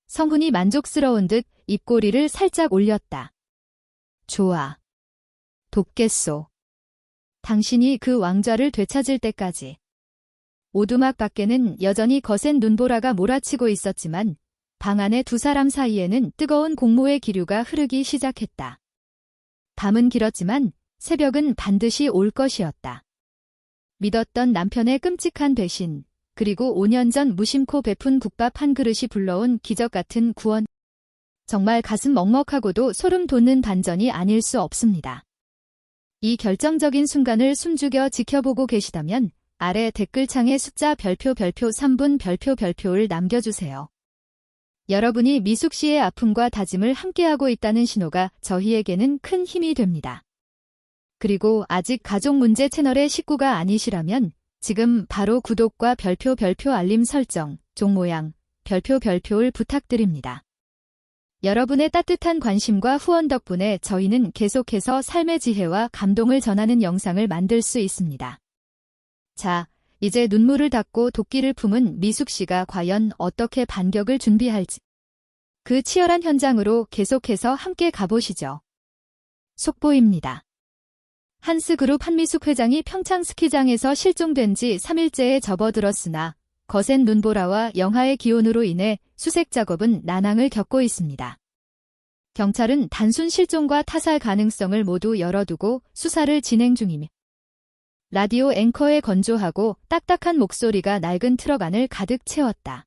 성훈이 만족스러운 듯 입꼬리를 살짝 올렸다. 좋아. 돕겠소. 당신이 그 왕좌를 되찾을 때까지. 오두막 밖에는 여전히 거센 눈보라가 몰아치고 있었지만 방 안의 두 사람 사이에는 뜨거운 공모의 기류가 흐르기 시작했다. 밤은 길었지만 새벽은 반드시 올 것이었다. 믿었던 남편의 끔찍한 배신, 그리고 5년 전 무심코 베푼 국밥 한 그릇이 불러온 기적 같은 구원. 정말 가슴 먹먹하고도 소름 돋는 반전이 아닐 수 없습니다. 이 결정적인 순간을 숨죽여 지켜보고 계시다면 아래 댓글창에 숫자 별표 3분 별표를 남겨주세요. 여러분이 미숙 씨의 아픔과 다짐을 함께하고 있다는 신호가 저희에게는 큰 힘이 됩니다. 그리고 아직 가족 문제 채널의 식구가 아니시라면 지금 바로 구독과 별표 알림 설정, 종 모양, 별표를 부탁드립니다. 여러분의 따뜻한 관심과 후원 덕분에 저희는 계속해서 삶의 지혜와 감동을 전하는 영상을 만들 수 있습니다. 자, 이제 눈물을 닦고 도끼를 품은 미숙 씨가 과연 어떻게 반격을 준비할지. 그 치열한 현장으로 계속해서 함께 가보시죠. 속보입니다. 한스그룹 한미숙 회장이 평창 스키장에서 실종된 지 3일째에 접어들었으나 거센 눈보라와 영하의 기온으로 인해 수색 작업은 난항을 겪고 있습니다. 경찰은 단순 실종과 타살 가능성을 모두 열어두고 수사를 진행 중이며 라디오 앵커의 건조하고 딱딱한 목소리가 낡은 트럭 안을 가득 채웠다.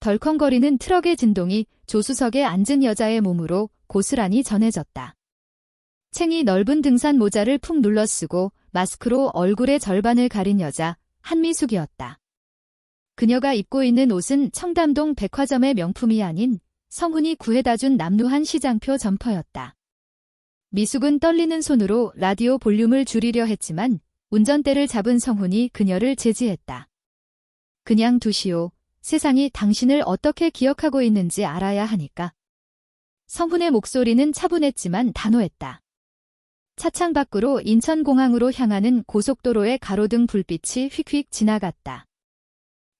덜컹거리는 트럭의 진동이 조수석에 앉은 여자의 몸으로 고스란히 전해졌다. 챙이 넓은 등산 모자를 푹 눌러쓰고 마스크로 얼굴의 절반을 가린 여자 한미숙이었다. 그녀가 입고 있는 옷은 청담동 백화점의 명품이 아닌 성훈이 구해다준 남루한 시장표 점퍼였다. 미숙은 떨리는 손으로 라디오 볼륨을 줄이려 했지만 운전대를 잡은 성훈이 그녀를 제지했다. 그냥 두시오. 세상이 당신을 어떻게 기억하고 있는지 알아야 하니까. 성훈의 목소리는 차분했지만 단호했다. 차창 밖으로 인천공항으로 향하는 고속도로의 가로등 불빛이 휙휙 지나갔다.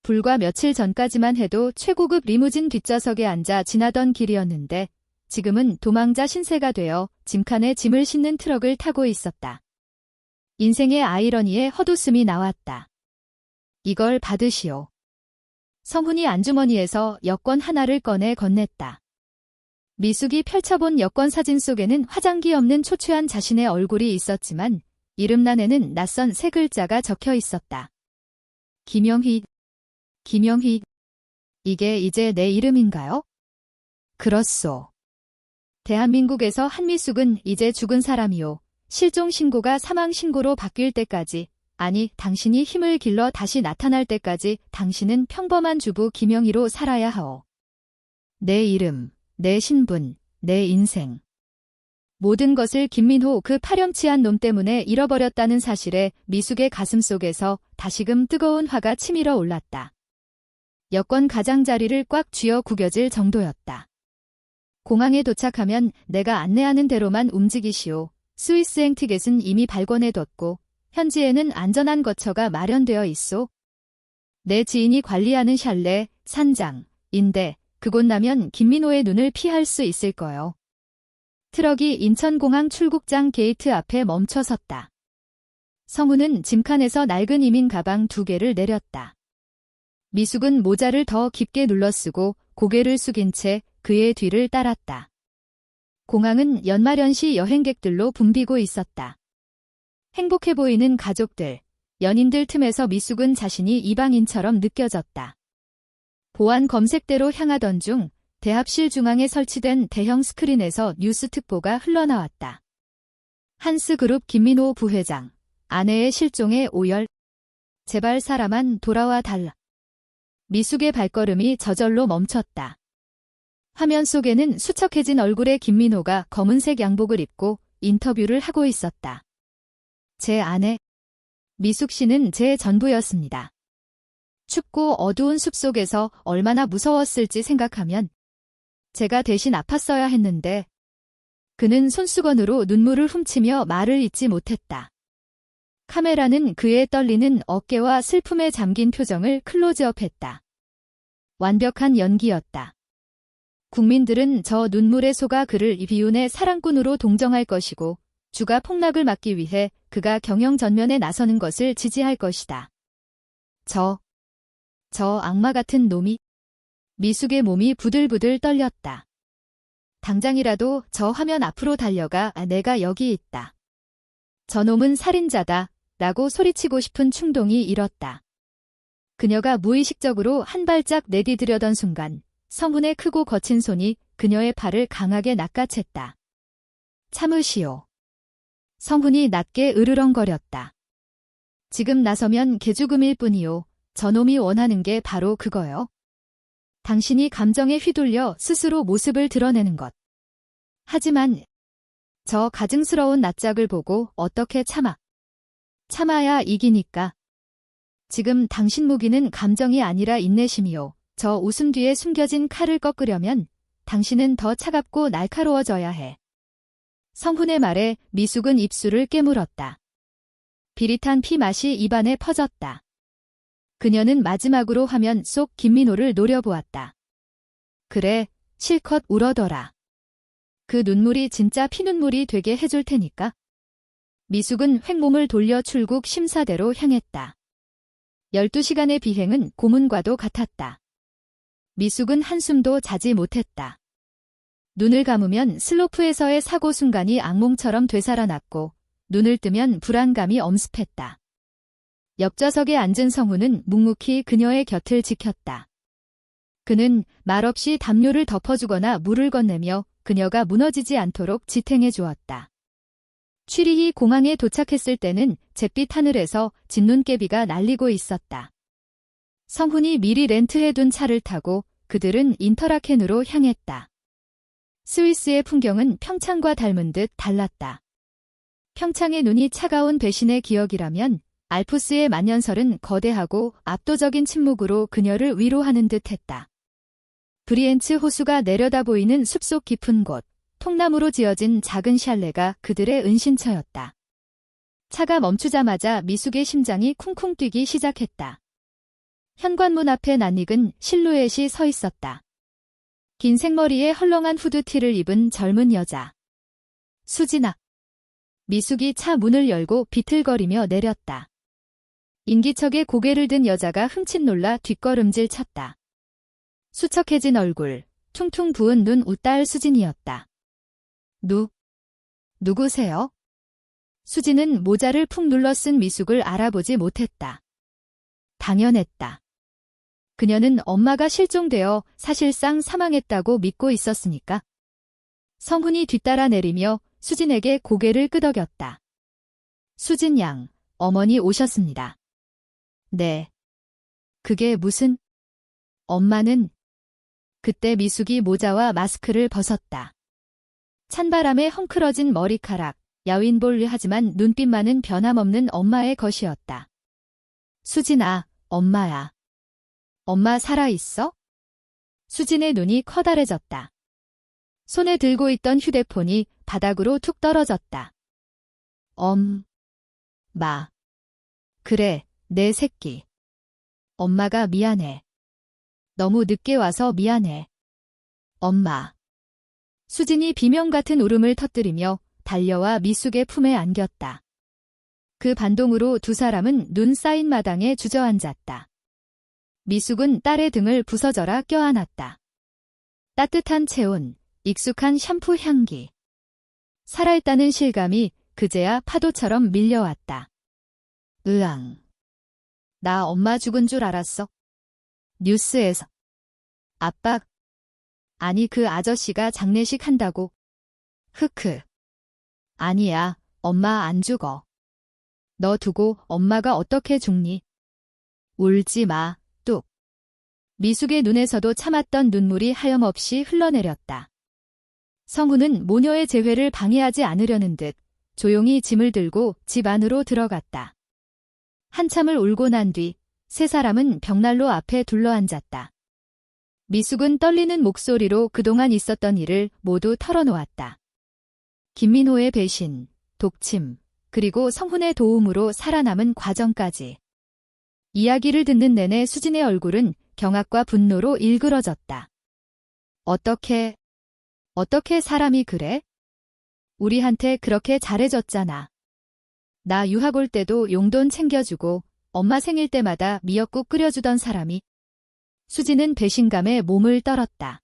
불과 며칠 전까지만 해도 최고급 리무진 뒷좌석에 앉아 지나던 길이었는데 지금은 도망자 신세가 되어 짐칸에 짐을 싣는 트럭을 타고 있었다. 인생의 아이러니에 헛웃음이 나왔다. 이걸 받으시오. 성훈이 안주머니에서 여권 하나를 꺼내 건넸다. 미숙이 펼쳐본 여권 사진 속에는 화장기 없는 초췌한 자신의 얼굴이 있었지만 이름란에는 낯선 세 글자가 적혀 있었다. 김영희. 김영희. 이게 이제 내 이름인가요? 그렇소. 대한민국에서 한미숙은 이제 죽은 사람이요. 실종 신고가 사망 신고로 바뀔 때까지, 아니 당신이 힘을 길러 다시 나타날 때까지 당신은 평범한 주부 김영희로 살아야 하오. 내 이름, 내 신분, 내 인생. 모든 것을 김민호 그 파렴치한 놈 때문에 잃어버렸다는 사실에 미숙의 가슴속에서 다시금 뜨거운 화가 치밀어 올랐다. 여권 가장자리를 꽉 쥐어 구겨질 정도였다. 공항에 도착하면 내가 안내하는 대로만 움직이시오. 스위스행 티켓은 이미 발권해뒀고 현지에는 안전한 거처가 마련되어 있소. 내 지인이 관리하는 샬레, 산장, 인데 그곳 나면 김민호의 눈을 피할 수 있을 거요. 트럭이 인천공항 출국장 게이트 앞에 멈춰섰다. 성훈은 짐칸에서 낡은 이민 가방 2개를 내렸다. 미숙은 모자를 더 깊게 눌러쓰고 고개를 숙인 채 그의 뒤를 따랐다. 공항은 연말연시 여행객들로 붐비고 있었다. 행복해 보이는 가족들, 연인들 틈에서 미숙은 자신이 이방인처럼 느껴졌다. 보안 검색대로 향하던 중 대합실 중앙에 설치된 대형 스크린에서 뉴스 특보가 흘러나왔다. 한스그룹 김민호 부회장, 아내의 실종에 오열. 제발 사람만 돌아와 달라. 미숙의 발걸음이 저절로 멈췄다. 화면 속에는 수척해진 얼굴의 김민호가 검은색 양복을 입고 인터뷰를 하고 있었다. 제 아내 미숙 씨는 제 전부였습니다. 춥고 어두운 숲속에서 얼마나 무서웠을지 생각하면 제가 대신 아팠어야 했는데 그는 손수건으로 눈물을 훔치며 말을 잇지 못했다. 카메라는 그의 떨리는 어깨와 슬픔에 잠긴 표정을 클로즈업했다. 완벽한 연기였다. 국민들은 저 눈물에 속아 그를 비운의 사랑꾼으로 동정할 것이고 주가 폭락을 막기 위해 그가 경영전면에 나서는 것을 지지할 것이다. 저 악마 같은 놈이. 미숙의 몸이 부들부들 떨렸다. 당장이라도 저 화면 앞으로 달려가 내가 여기 있다. 저놈은 살인자다 라고 소리치고 싶은 충동이 일었다. 그녀가 무의식적으로 한 발짝 내디디려던 순간 성훈의 크고 거친 손이 그녀의 팔을 강하게 낚아챘다. 참으시오. 성훈이 낮게 으르렁거렸다. 지금 나서면 개죽음일 뿐이요. 저놈이 원하는 게 바로 그거요. 당신이 감정에 휘둘려 스스로 모습을 드러내는 것. 하지만 저 가증스러운 낯짝을 보고 어떻게 참아야 이기니까. 지금 당신 무기는 감정이 아니라 인내심이요. 저 웃음 뒤에 숨겨진 칼을 꺾으려면 당신은 더 차갑고 날카로워져야 해. 성훈의 말에 미숙은 입술을 깨물었다. 비릿한 피 맛이 입안에 퍼졌다. 그녀는 마지막으로 화면 속 김민호를 노려보았다. 그래, 실컷 울어둬라. 그 눈물이 진짜 피눈물이 되게 해줄 테니까. 미숙은 횡몸을 돌려 출국 심사대로 향했다. 12시간의 비행은 고문과도 같았다. 미숙은 한숨도 자지 못했다. 눈을 감으면 슬로프에서의 사고 순간이 악몽처럼 되살아났고 눈을 뜨면 불안감이 엄습했다. 옆좌석에 앉은 성훈은 묵묵히 그녀의 곁을 지켰다. 그는 말없이 담요를 덮어주거나 물을 건네며 그녀가 무너지지 않도록 지탱해 주었다. 취리히 공항에 도착했을 때는 잿빛 하늘에서 진눈깨비가 날리고 있었다. 성훈이 미리 렌트해둔 차를 타고 그들은 인터라켄으로 향했다. 스위스의 풍경은 평창과 닮은 듯 달랐다. 평창의 눈이 차가운 배신의 기억이라면 알프스의 만년설은 거대하고 압도적인 침묵으로 그녀를 위로하는 듯했다. 브리엔츠 호수가 내려다 보이는 숲속 깊은 곳, 통나무로 지어진 작은 샬레가 그들의 은신처였다. 차가 멈추자마자 미숙의 심장이 쿵쿵 뛰기 시작했다. 현관문 앞에 낯익은 실루엣이 서 있었다. 긴 생머리에 헐렁한 후드티를 입은 젊은 여자. 수진아. 미숙이 차 문을 열고 비틀거리며 내렸다. 인기척에 고개를 든 여자가 흠칫 놀라 뒷걸음질 쳤다. 수척해진 얼굴, 퉁퉁 부은 눈 웃달 수진이었다. 누구세요? 수진은 모자를 푹 눌러 쓴 미숙을 알아보지 못했다. 당연했다. 그녀는 엄마가 실종되어 사실상 사망했다고 믿고 있었으니까. 성훈이 뒤따라 내리며 수진에게 고개를 끄덕였다. 수진 양, 어머니 오셨습니다. 네. 그게 무슨? 엄마는? 그때 미숙이 모자와 마스크를 벗었다. 찬바람에 헝클어진 머리카락, 야윈볼 하지만 눈빛만은 변함없는 엄마의 것이었다. 수진아, 엄마야. 엄마 살아있어? 수진의 눈이 커다래졌다. 손에 들고 있던 휴대폰이 바닥으로 툭 떨어졌다. 마. 그래, 내 새끼. 엄마가 미안해. 너무 늦게 와서 미안해. 엄마. 수진이 비명 같은 울음을 터뜨리며 달려와 미숙의 품에 안겼다. 그 반동으로 두 사람은 눈 쌓인 마당에 주저앉았다. 미숙은 딸의 등을 부서져라 껴안았다. 따뜻한 체온, 익숙한 샴푸 향기. 살아있다는 실감이 그제야 파도처럼 밀려왔다. 으앙. 나 엄마 죽은 줄 알았어. 뉴스에서. 압박. 아니 그 아저씨가 장례식 한다고. 흑흑. 아니야, 엄마 안 죽어. 너 두고 엄마가 어떻게 죽니? 울지 마, 뚝. 미숙의 눈에서도 참았던 눈물이 하염없이 흘러내렸다. 성훈은 모녀의 재회를 방해하지 않으려는 듯 조용히 짐을 들고 집 안으로 들어갔다. 한참을 울고 난 뒤 세 사람은 벽난로 앞에 둘러앉았다. 미숙은 떨리는 목소리로 그동안 있었던 일을 모두 털어놓았다. 김민호의 배신, 독침, 그리고 성훈의 도움으로 살아남은 과정까지. 이야기를 듣는 내내 수진의 얼굴은 경악과 분노로 일그러졌다. 어떻게 사람이 그래? 우리한테 그렇게 잘해줬잖아. 나 유학 올 때도 용돈 챙겨주고 엄마 생일 때마다 미역국 끓여주던 사람이. 수진은 배신감에 몸을 떨었다.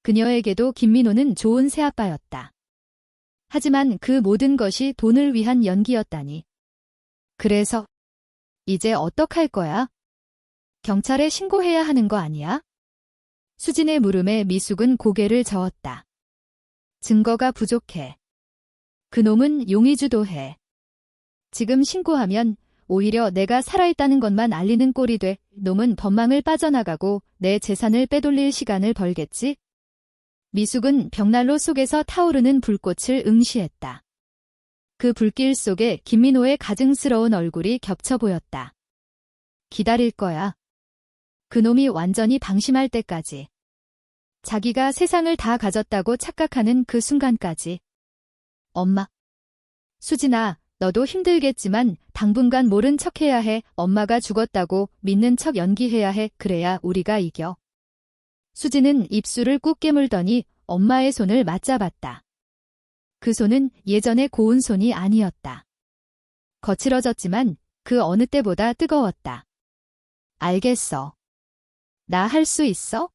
그녀에게도 김민호는 좋은 새아빠였다. 하지만 그 모든 것이 돈을 위한 연기였다니. 그래서 이제 어떡할 거야? 경찰에 신고해야 하는 거 아니야? 수진의 물음에 미숙은 고개를 저었다. 증거가 부족해. 그놈은 용의주도 해. 지금 신고하면 오히려 내가 살아있다는 것만 알리는 꼴이 돼. 놈은 법망을 빠져나가고 내 재산을 빼돌릴 시간을 벌겠지? 미숙은 벽난로 속에서 타오르는 불꽃을 응시했다. 그 불길 속에 김민호의 가증스러운 얼굴이 겹쳐 보였다. 기다릴 거야. 그놈이 완전히 방심할 때까지. 자기가 세상을 다 가졌다고 착각하는 그 순간까지. 엄마. 수진아, 너도 힘들겠지만 당분간 모른 척해야 해. 엄마가 죽었다고 믿는 척 연기해야 해. 그래야 우리가 이겨. 수진은 입술을 꾹 깨물더니 엄마의 손을 맞잡았다. 그 손은 예전의 고운 손이 아니었다. 거칠어졌지만 그 어느 때보다 뜨거웠다. 알겠어. 나 할 수 있어?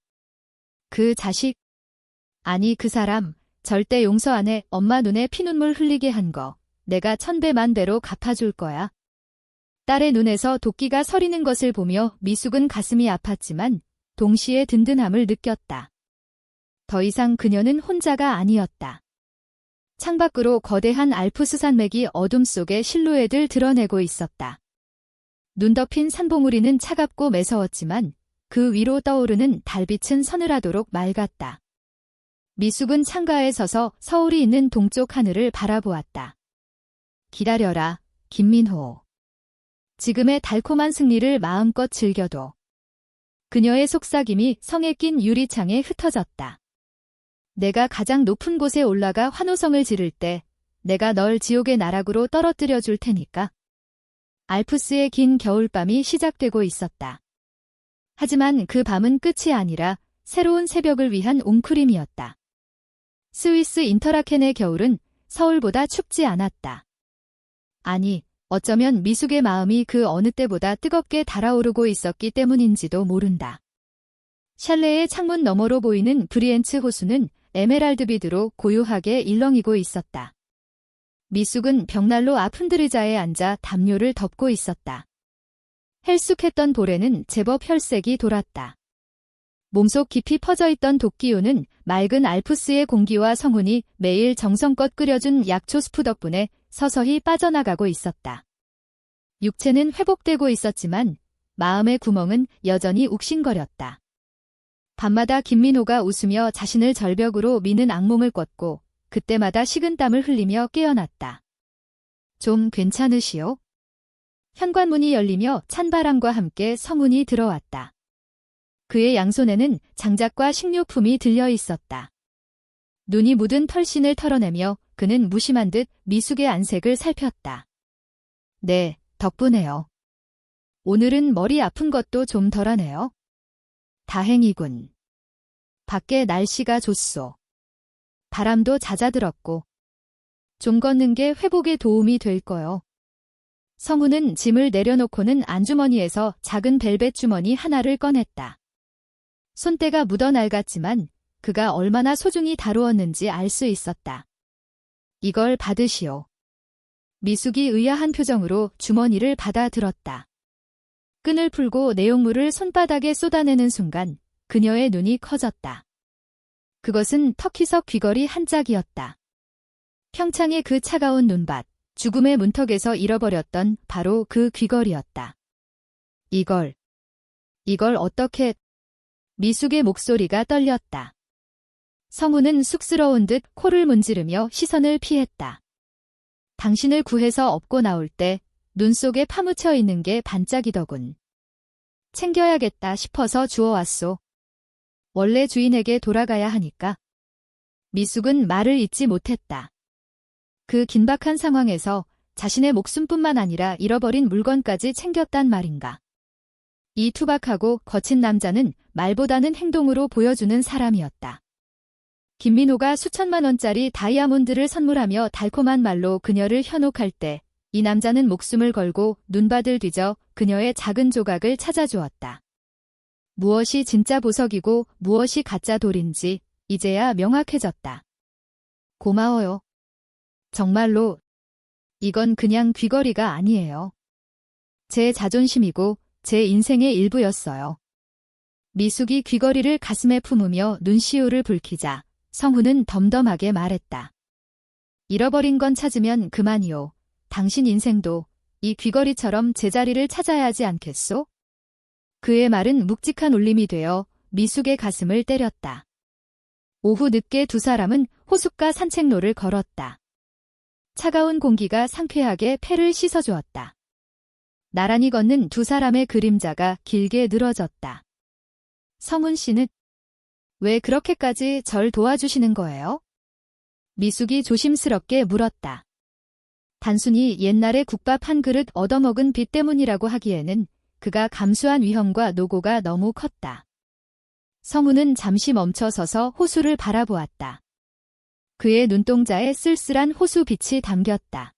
그 자식. 아니 그 사람 절대 용서 안 해. 엄마 눈에 피눈물 흘리게 한 거 내가 천배만배로 갚아줄 거야. 딸의 눈에서 도끼가 서리는 것을 보며 미숙은 가슴이 아팠지만 동시에 든든함을 느꼈다. 더 이상 그녀는 혼자가 아니었다. 창밖으로 거대한 알프스 산맥이 어둠 속에 실루엣을 드러내고 있었다. 눈 덮인 산봉우리는 차갑고 매서웠지만 그 위로 떠오르는 달빛은 서늘하도록 맑았다. 미숙은 창가에 서서 서울이 있는 동쪽 하늘을 바라보았다. 기다려라, 김민호. 지금의 달콤한 승리를 마음껏 즐겨도. 그녀의 속삭임이 성에 낀 유리창에 흩어졌다. 내가 가장 높은 곳에 올라가 환호성을 지를 때 내가 널 지옥의 나락으로 떨어뜨려 줄 테니까. 알프스의 긴 겨울밤이 시작되고 있었다. 하지만 그 밤은 끝이 아니라 새로운 새벽을 위한 웅크림이었다. 스위스 인터라켄의 겨울은 서울보다 춥지 않았다. 아니, 어쩌면 미숙의 마음이 그 어느 때보다 뜨겁게 달아오르고 있었기 때문인지도 모른다. 샬레의 창문 너머로 보이는 브리엔츠 호수는 에메랄드빛으로 고요하게 일렁이고 있었다. 미숙은 벽난로 앞 흔들의자에 앉아 담요를 덮고 있었다. 헬쑥했던 볼에는 제법 혈색이 돌았다. 몸속 깊이 퍼져있던 독기운은 맑은 알프스의 공기와 성운이 매일 정성껏 끓여준 약초 스프 덕분에 서서히 빠져나가고 있었다. 육체는 회복되고 있었지만 마음의 구멍은 여전히 욱신거렸다. 밤마다 김민호가 웃으며 자신을 절벽으로 미는 악몽을 꿨고 그때마다 식은땀을 흘리며 깨어났다. 좀 괜찮으시오? 현관문이 열리며 찬바람과 함께 성운이 들어왔다. 그의 양손에는 장작과 식료품이 들려 있었다. 눈이 묻은 털신을 털어내며 그는 무심한 듯 미숙의 안색을 살폈다. 네, 덕분에요. 오늘은 머리 아픈 것도 좀 덜하네요. 다행이군. 밖에 날씨가 좋소. 바람도 잦아들었고. 좀 걷는 게 회복에 도움이 될 거요. 성우는 짐을 내려놓고는 안주머니에서 작은 벨벳 주머니 하나를 꺼냈다. 손때가 묻어 낡았지만 그가 얼마나 소중히 다루었는지 알 수 있었다. 이걸 받으시오. 미숙이 의아한 표정으로 주머니를 받아 들었다. 끈을 풀고 내용물을 손바닥에 쏟아내는 순간 그녀의 눈이 커졌다. 그것은 터키석 귀걸이 한 짝이었다. 평창의 그 차가운 눈밭, 죽음의 문턱에서 잃어버렸던 바로 그 귀걸이였다. 이걸 어떻게... 미숙의 목소리가 떨렸다. 성우는 쑥스러운 듯 코를 문지르며 시선을 피했다. 당신을 구해서 업고 나올 때 눈 속에 파묻혀 있는 게 반짝이더군. 챙겨야겠다 싶어서 주워왔소. 원래 주인에게 돌아가야 하니까. 미숙은 말을 잇지 못했다. 그 긴박한 상황에서 자신의 목숨뿐만 아니라 잃어버린 물건까지 챙겼단 말인가. 이 투박하고 거친 남자는 말보다는 행동으로 보여주는 사람이었다. 김민호가 수천만 원짜리 다이아몬드를 선물하며 달콤한 말로 그녀를 현혹할 때 이 남자는 목숨을 걸고 눈밭을 뒤져 그녀의 작은 조각을 찾아주었다. 무엇이 진짜 보석이고 무엇이 가짜 돌인지 이제야 명확해졌다. 고마워요. 정말로 이건 그냥 귀걸이가 아니에요. 제 자존심이고 제 인생의 일부였어요. 미숙이 귀걸이를 가슴에 품으며 눈시울을 붉히자 성훈은 덤덤하게 말했다. 잃어버린 건 찾으면 그만이요. 당신 인생도 이 귀걸이처럼 제자리를 찾아야 하지 않겠소? 그의 말은 묵직한 울림이 되어 미숙의 가슴을 때렸다. 오후 늦게 두 사람은 호숫가 산책로를 걸었다. 차가운 공기가 상쾌하게 폐를 씻어주었다. 나란히 걷는 두 사람의 그림자가 길게 늘어졌다. 성훈 씨는 왜 그렇게까지 절 도와주시는 거예요? 미숙이 조심스럽게 물었다. 단순히 옛날에 국밥 한 그릇 얻어먹은 빚 때문이라고 하기에는 그가 감수한 위험과 노고가 너무 컸다. 성훈은 잠시 멈춰서서 호수를 바라보았다. 그의 눈동자에 쓸쓸한 호수 빛이 담겼다.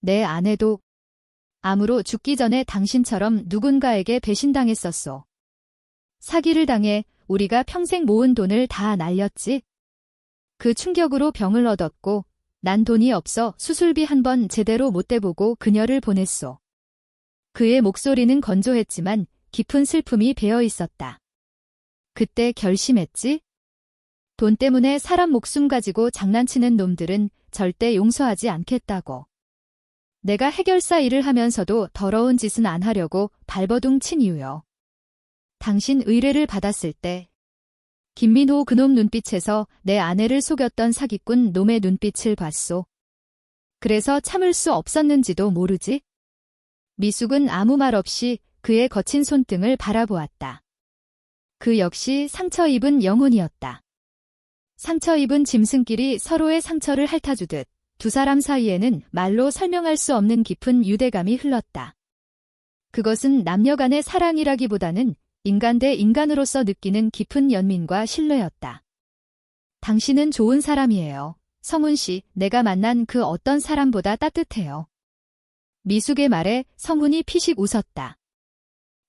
내 아내도 암으로 죽기 전에 당신처럼 누군가에게 배신당했었소. 사기를 당해 우리가 평생 모은 돈을 다 날렸지. 그 충격으로 병을 얻었고 난 돈이 없어 수술비 한 번 제대로 못 대보고 그녀를 보냈소. 그의 목소리는 건조했지만 깊은 슬픔이 배어 있었다. 그때 결심했지? 돈 때문에 사람 목숨 가지고 장난치는 놈들은 절대 용서하지 않겠다고. 내가 해결사 일을 하면서도 더러운 짓은 안 하려고 발버둥 친 이유요. 당신 의뢰를 받았을 때 김민호 그놈 눈빛에서 내 아내를 속였던 사기꾼 놈의 눈빛을 봤소. 그래서 참을 수 없었는지도 모르지? 미숙은 아무 말 없이 그의 거친 손등을 바라보았다. 그 역시 상처 입은 영혼이었다. 상처 입은 짐승끼리 서로의 상처를 핥아주듯 두 사람 사이에는 말로 설명할 수 없는 깊은 유대감이 흘렀다. 그것은 남녀 간의 사랑이라기보다는 인간 대 인간으로서 느끼는 깊은 연민과 신뢰였다. 당신은 좋은 사람이에요. 성훈 씨, 내가 만난 그 어떤 사람보다 따뜻해요. 미숙의 말에 성훈이 피식 웃었다.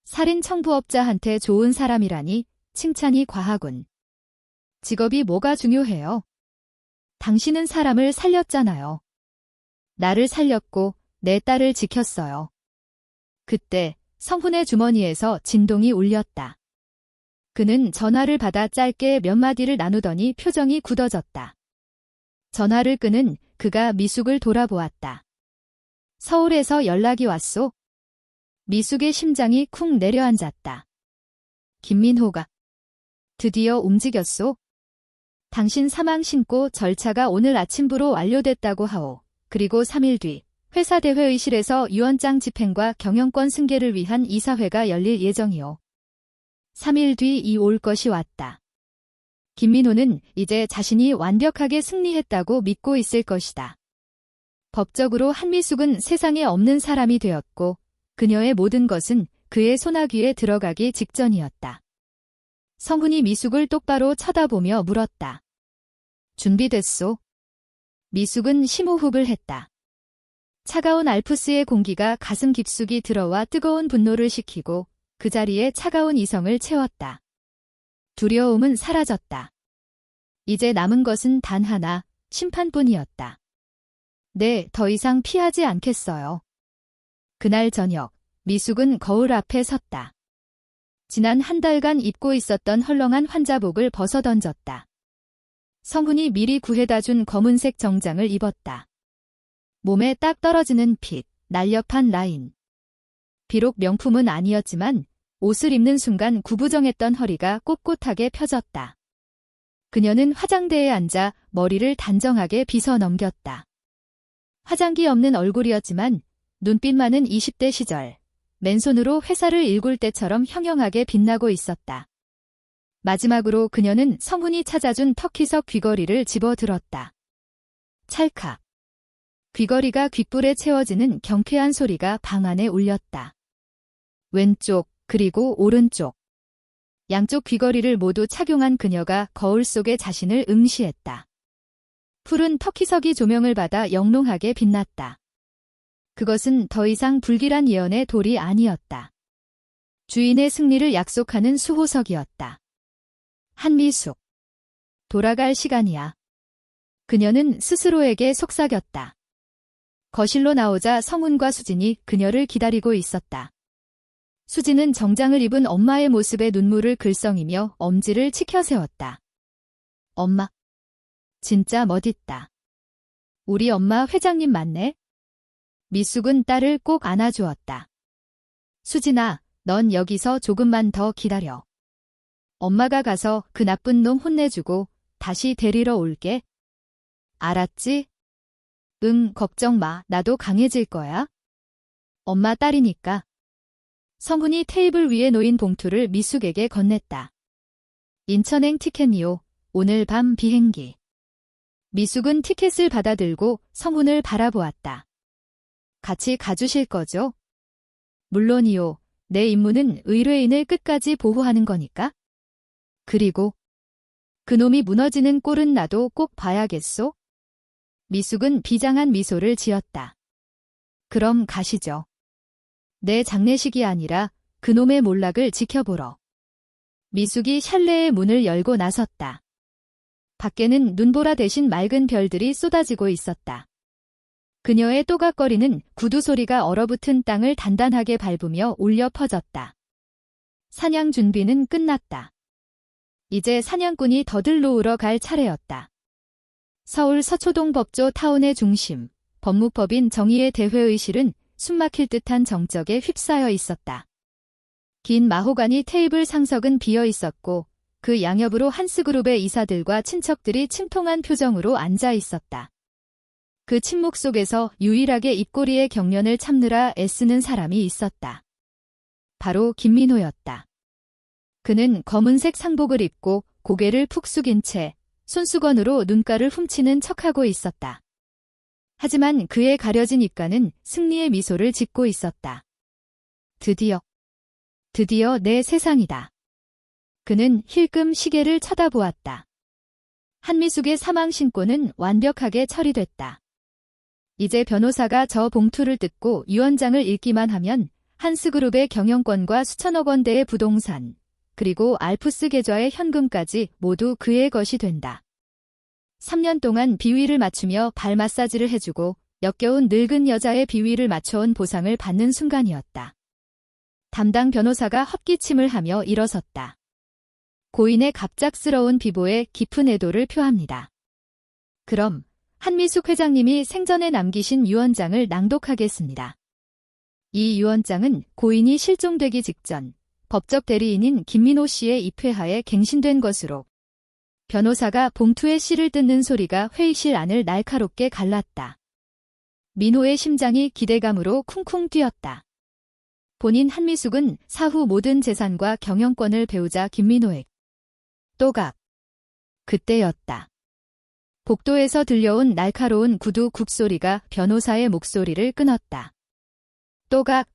살인 청부업자한테 좋은 사람이라니 칭찬이 과하군. 직업이 뭐가 중요해요? 당신은 사람을 살렸잖아요. 나를 살렸고 내 딸을 지켰어요. 그때 성훈의 주머니에서 진동이 울렸다. 그는 전화를 받아 짧게 몇 마디를 나누더니 표정이 굳어졌다. 전화를 끄는 그가 미숙을 돌아보았다. 서울에서 연락이 왔소? 미숙의 심장이 쿵 내려앉았다. 김민호가 드디어 움직였소? 당신 사망 신고 절차가 오늘 아침부로 완료됐다고 하오. 그리고 3일 뒤 회사 대회의실에서 유언장 집행과 경영권 승계를 위한 이사회가 열릴 예정이오. 3일 뒤 이 올 것이 왔다. 김민호는 이제 자신이 완벽하게 승리했다고 믿고 있을 것이다. 법적으로 한미숙은 세상에 없는 사람이 되었고 그녀의 모든 것은 그의 소나귀에 들어가기 직전이었다. 성훈이 미숙을 똑바로 쳐다보며 물었다. 준비됐소? 미숙은 심호흡을 했다. 차가운 알프스의 공기가 가슴 깊숙이 들어와 뜨거운 분노를 식히고 그 자리에 차가운 이성을 채웠다. 두려움은 사라졌다. 이제 남은 것은 단 하나, 심판뿐이었다. 네, 더 이상 피하지 않겠어요. 그날 저녁, 미숙은 거울 앞에 섰다. 지난 한 달간 입고 있었던 헐렁한 환자복을 벗어던졌다. 성훈이 미리 구해다 준 검은색 정장을 입었다. 몸에 딱 떨어지는 핏, 날렵한 라인. 비록 명품은 아니었지만 옷을 입는 순간 구부정했던 허리가 꼿꼿하게 펴졌다. 그녀는 화장대에 앉아 머리를 단정하게 빗어 넘겼다. 화장기 없는 얼굴이었지만 눈빛만은 20대 시절, 맨손으로 회사를 일굴 때처럼 형형하게 빛나고 있었다. 마지막으로 그녀는 성훈이 찾아준 터키석 귀걸이를 집어들었다. 찰칵. 귀걸이가 귓불에 채워지는 경쾌한 소리가 방 안에 울렸다. 왼쪽, 그리고 오른쪽. 양쪽 귀걸이를 모두 착용한 그녀가 거울 속에 자신을 응시했다. 푸른 터키석이 조명을 받아 영롱하게 빛났다. 그것은 더 이상 불길한 예언의 돌이 아니었다. 주인의 승리를 약속하는 수호석이었다. 한미숙. 돌아갈 시간이야. 그녀는 스스로에게 속삭였다. 거실로 나오자 성훈과 수진이 그녀를 기다리고 있었다. 수진은 정장을 입은 엄마의 모습에 눈물을 글썽이며 엄지를 치켜세웠다. 엄마. 진짜 멋있다. 우리 엄마 회장님 맞네? 미숙은 딸을 꼭 안아주었다. 수진아, 넌 여기서 조금만 더 기다려. 엄마가 가서 그 나쁜 놈 혼내주고 다시 데리러 올게. 알았지? 응, 걱정 마. 나도 강해질 거야. 엄마 딸이니까. 성훈이 테이블 위에 놓인 봉투를 미숙에게 건넸다. 인천행 티켓이요. 오늘 밤 비행기. 미숙은 티켓을 받아들고 성훈을 바라보았다. 같이 가주실 거죠? 물론이요. 내 임무는 의뢰인을 끝까지 보호하는 거니까. 그리고 그놈이 무너지는 꼴은 나도 꼭 봐야겠소? 미숙은 비장한 미소를 지었다. 그럼 가시죠. 내 장례식이 아니라 그놈의 몰락을 지켜보러. 미숙이 샬레의 문을 열고 나섰다. 밖에는 눈보라 대신 맑은 별들이 쏟아지고 있었다. 그녀의 또각거리는 구두 소리가 얼어붙은 땅을 단단하게 밟으며 울려 퍼졌다. 사냥 준비는 끝났다. 이제 사냥꾼이 더들놓으러 갈 차례였다. 서울 서초동 법조 타운의 중심, 법무법인 정의의 대회의실은 숨막힐 듯한 정적에 휩싸여 있었다. 긴 마호가니 테이블 상석은 비어 있었고 그 양옆으로 한스그룹의 이사들과 친척들이 침통한 표정으로 앉아 있었다. 그 침묵 속에서 유일하게 입꼬리의 경련을 참느라 애쓰는 사람이 있었다. 바로 김민호였다. 그는 검은색 상복을 입고 고개를 푹 숙인 채 손수건으로 눈가를 훔치는 척하고 있었다. 하지만 그의 가려진 입가는 승리의 미소를 짓고 있었다. 드디어 내 세상이다. 그는 힐끔 시계를 쳐다보았다. 한미숙의 사망 신고는 완벽하게 처리됐다. 이제 변호사가 저 봉투를 뜯고 유언장을 읽기만 하면 한스그룹의 경영권과 수천억 원대의 부동산, 그리고 알프스 계좌의 현금까지 모두 그의 것이 된다. 3년 동안 비위를 맞추며 발 마사지를 해주고 역겨운 늙은 여자의 비위를 맞춰온 보상을 받는 순간이었다. 담당 변호사가 헛기침을 하며 일어섰다. 고인의 갑작스러운 비보에 깊은 애도를 표합니다. 그럼 한미숙 회장님이 생전에 남기신 유언장을 낭독하겠습니다. 이 유언장은 고인이 실종되기 직전 법적 대리인인 김민호 씨의 입회하에 갱신된 것으로 변호사가 봉투에 씨를 뜯는 소리가 회의실 안을 날카롭게 갈랐다. 민호의 심장이 기대감으로 쿵쿵 뛰었다. 본인 한미숙은 사후 모든 재산과 경영권을 배우자 김민호에게 또각. 그때였다. 복도에서 들려온 날카로운 구두 굽소리가 변호사의 목소리를 끊었다. 또각.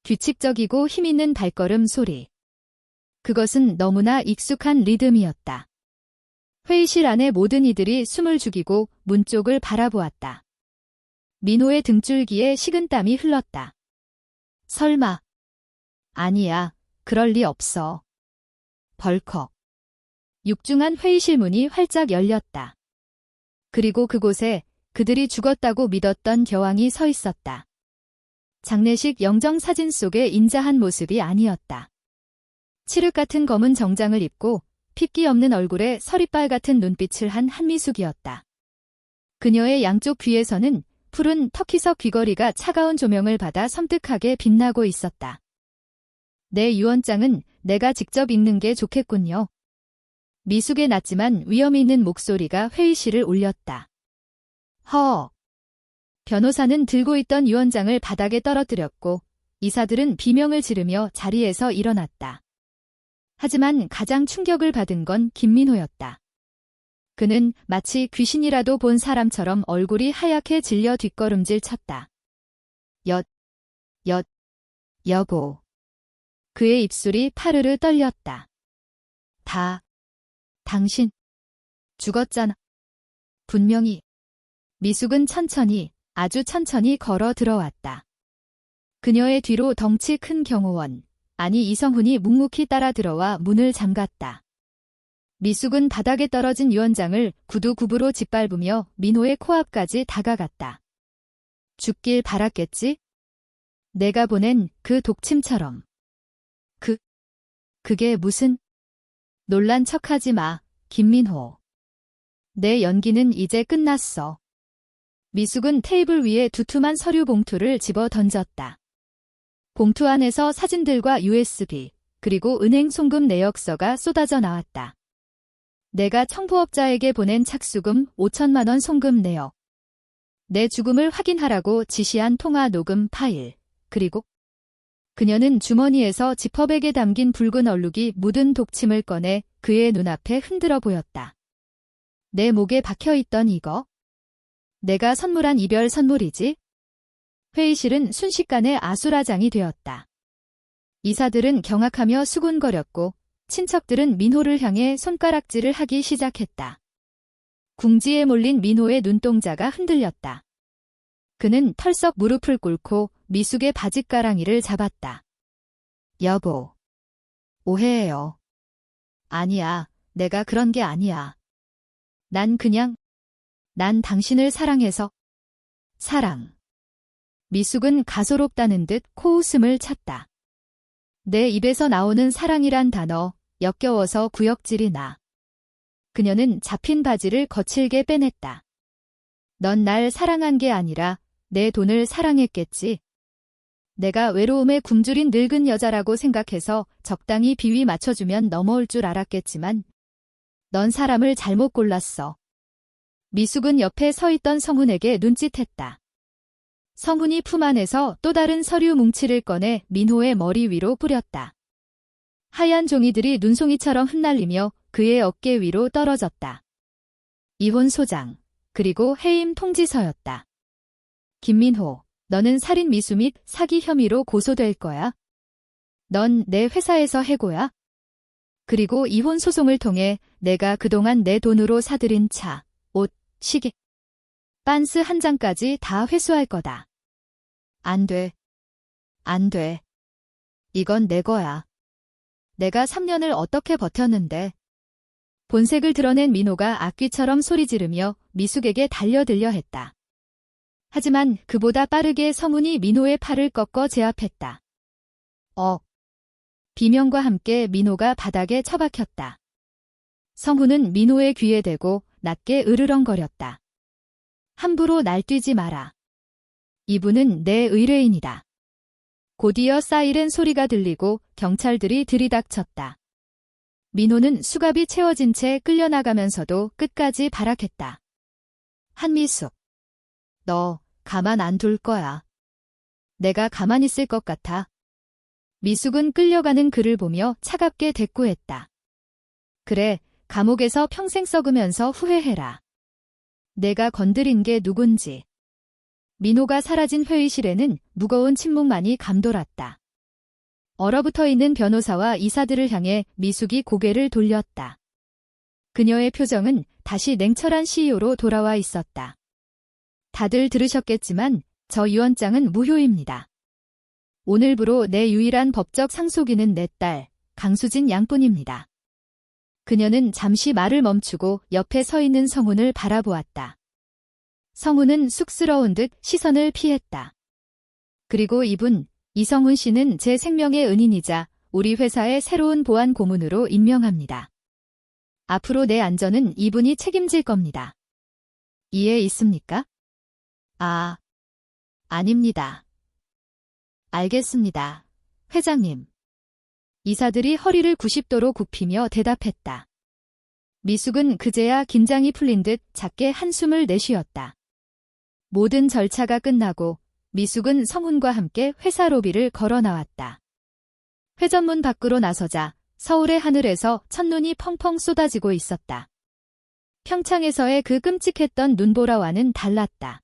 규칙적이고 힘있는 발걸음 소리. 그것은 너무나 익숙한 리듬이었다. 회의실 안의 모든 이들이 숨을 죽이고 문 쪽을 바라보았다. 민호의 등줄기에 식은땀이 흘렀다. 설마. 아니야, 그럴 리 없어. 벌컥. 육중한 회의실 문이 활짝 열렸다. 그리고 그곳에 그들이 죽었다고 믿었던 겨왕이 서 있었다. 장례식 영정사진 속의 인자한 모습이 아니었다. 칠흑 같은 검은 정장을 입고 핏기 없는 얼굴에 서리빨 같은 눈빛을 한 한미숙이었다. 그녀의 양쪽 귀에서는 푸른 터키석 귀걸이가 차가운 조명을 받아 섬뜩하게 빛나고 있었다. 내 유언장은 내가 직접 읽는 게 좋겠군요. 미숙의 낮지만 위험 있는 목소리가 회의실을 울렸다. 허. 변호사는 들고 있던 유언장을 바닥에 떨어뜨렸고 이사들은 비명을 지르며 자리에서 일어났다. 하지만 가장 충격을 받은 건 김민호였다. 그는 마치 귀신이라도 본 사람처럼 얼굴이 하얗게 질려 뒷걸음질 쳤다. 여보. 그의 입술이 파르르 떨렸다. 당신 죽었잖아. 분명히. 미숙은 천천히, 아주 천천히 걸어 들어왔다. 그녀의 뒤로 덩치 큰 경호원, 아니 이성훈이 묵묵히 따라 들어와 문을 잠갔다. 미숙은 바닥에 떨어진 유언장을 구두굽으로 짓밟으며 민호의 코앞까지 다가갔다. 죽길 바랐겠지? 내가 보낸 그 독침처럼. 그게 무슨? 놀란 척하지 마, 김민호. 내 연기는 이제 끝났어. 미숙은 테이블 위에 두툼한 서류 봉투를 집어 던졌다. 봉투 안에서 사진들과 USB, 그리고 은행 송금 내역서가 쏟아져 나왔다. 내가 청부업자에게 보낸 착수금 5천만 원 송금 내역. 내 죽음을 확인하라고 지시한 통화 녹음 파일. 그리고 그녀는 주머니에서 지퍼백에 담긴 붉은 얼룩이 묻은 독침을 꺼내 그의 눈앞에 흔들어 보였다. 내 목에 박혀있던 이거? 내가 선물한 이별 선물이지? 회의실은 순식간에 아수라장이 되었다. 이사들은 경악하며 수군거렸고 친척들은 민호를 향해 손가락질을 하기 시작했다. 궁지에 몰린 민호의 눈동자가 흔들렸다. 그는 털썩 무릎을 꿇고 미숙의 바짓가랑이를 잡았다. 여보. 오해해요. 아니야, 내가 그런 게 아니야. 난 당신을 사랑해서. 사랑. 미숙은 가소롭다는 듯 코웃음을 쳤다. 내 입에서 나오는 사랑이란 단어, 역겨워서 구역질이 나. 그녀는 잡힌 바지를 거칠게 빼냈다. 넌 날 사랑한 게 아니라 내 돈을 사랑했겠지. 내가 외로움에 굶주린 늙은 여자라고 생각해서 적당히 비위 맞춰주면 넘어올 줄 알았겠지만 넌 사람을 잘못 골랐어. 미숙은 옆에 서 있던 성훈에게 눈짓했다. 성훈이 품 안에서 또 다른 서류 뭉치를 꺼내 민호의 머리 위로 뿌렸다. 하얀 종이들이 눈송이처럼 흩날리며 그의 어깨 위로 떨어졌다. 이혼 소장, 그리고 해임 통지서였다. 김민호, 너는 살인 미수 및 사기 혐의로 고소될 거야. 넌 내 회사에서 해고야. 그리고 이혼 소송을 통해 내가 그동안 내 돈으로 사들인 차, 옷, 시계, 빤스 한 장까지 다 회수할 거다. 안 돼. 안 돼. 이건 내 거야. 내가 3년을 어떻게 버텼는데. 본색을 드러낸 민호가 악귀처럼 소리 지르며 미숙에게 달려들려 했다. 하지만 그보다 빠르게 성훈이 민호의 팔을 꺾어 제압했다. 비명과 함께 민호가 바닥에 처박혔다. 성훈은 민호의 귀에 대고 낮게 으르렁거렸다. 함부로 날뛰지 마라. 이분은 내 의뢰인이다. 곧이어 사이렌 소리가 들리고 경찰들이 들이닥쳤다. 민호는 수갑이 채워진 채 끌려나가면서도 끝까지 발악했다. 한미숙. 너 가만 안 둘 거야. 내가 가만히 있을 것 같아. 미숙은 끌려가는 그를 보며 차갑게 대꾸했다. 그래, 감옥에서 평생 썩으면서 후회해라. 내가 건드린 게 누군지. 민호가 사라진 회의실에는 무거운 침묵만이 감돌았다. 얼어붙어 있는 변호사와 이사들을 향해 미숙이 고개를 돌렸다. 그녀의 표정은 다시 냉철한 CEO로 돌아와 있었다. 다들 들으셨겠지만 저 유언장은 무효입니다. 오늘부로 내 유일한 법적 상속인은 내 딸, 강수진 양뿐입니다. 그녀는 잠시 말을 멈추고 옆에 서 있는 성훈을 바라보았다. 성훈은 쑥스러운 듯 시선을 피했다. 그리고 이분, 이성훈 씨는 제 생명의 은인이자 우리 회사의 새로운 보안 고문으로 임명합니다. 앞으로 내 안전은 이분이 책임질 겁니다. 이해 있습니까? 아닙니다. 알겠습니다. 회장님. 이사들이 허리를 90도로 굽히며 대답했다. 미숙은 그제야 긴장이 풀린 듯 작게 한숨을 내쉬었다. 모든 절차가 끝나고 미숙은 성훈과 함께 회사 로비를 걸어 나왔다. 회전문 밖으로 나서자 서울의 하늘에서 첫눈이 펑펑 쏟아지고 있었다. 평창에서의 그 끔찍했던 눈보라와는 달랐다.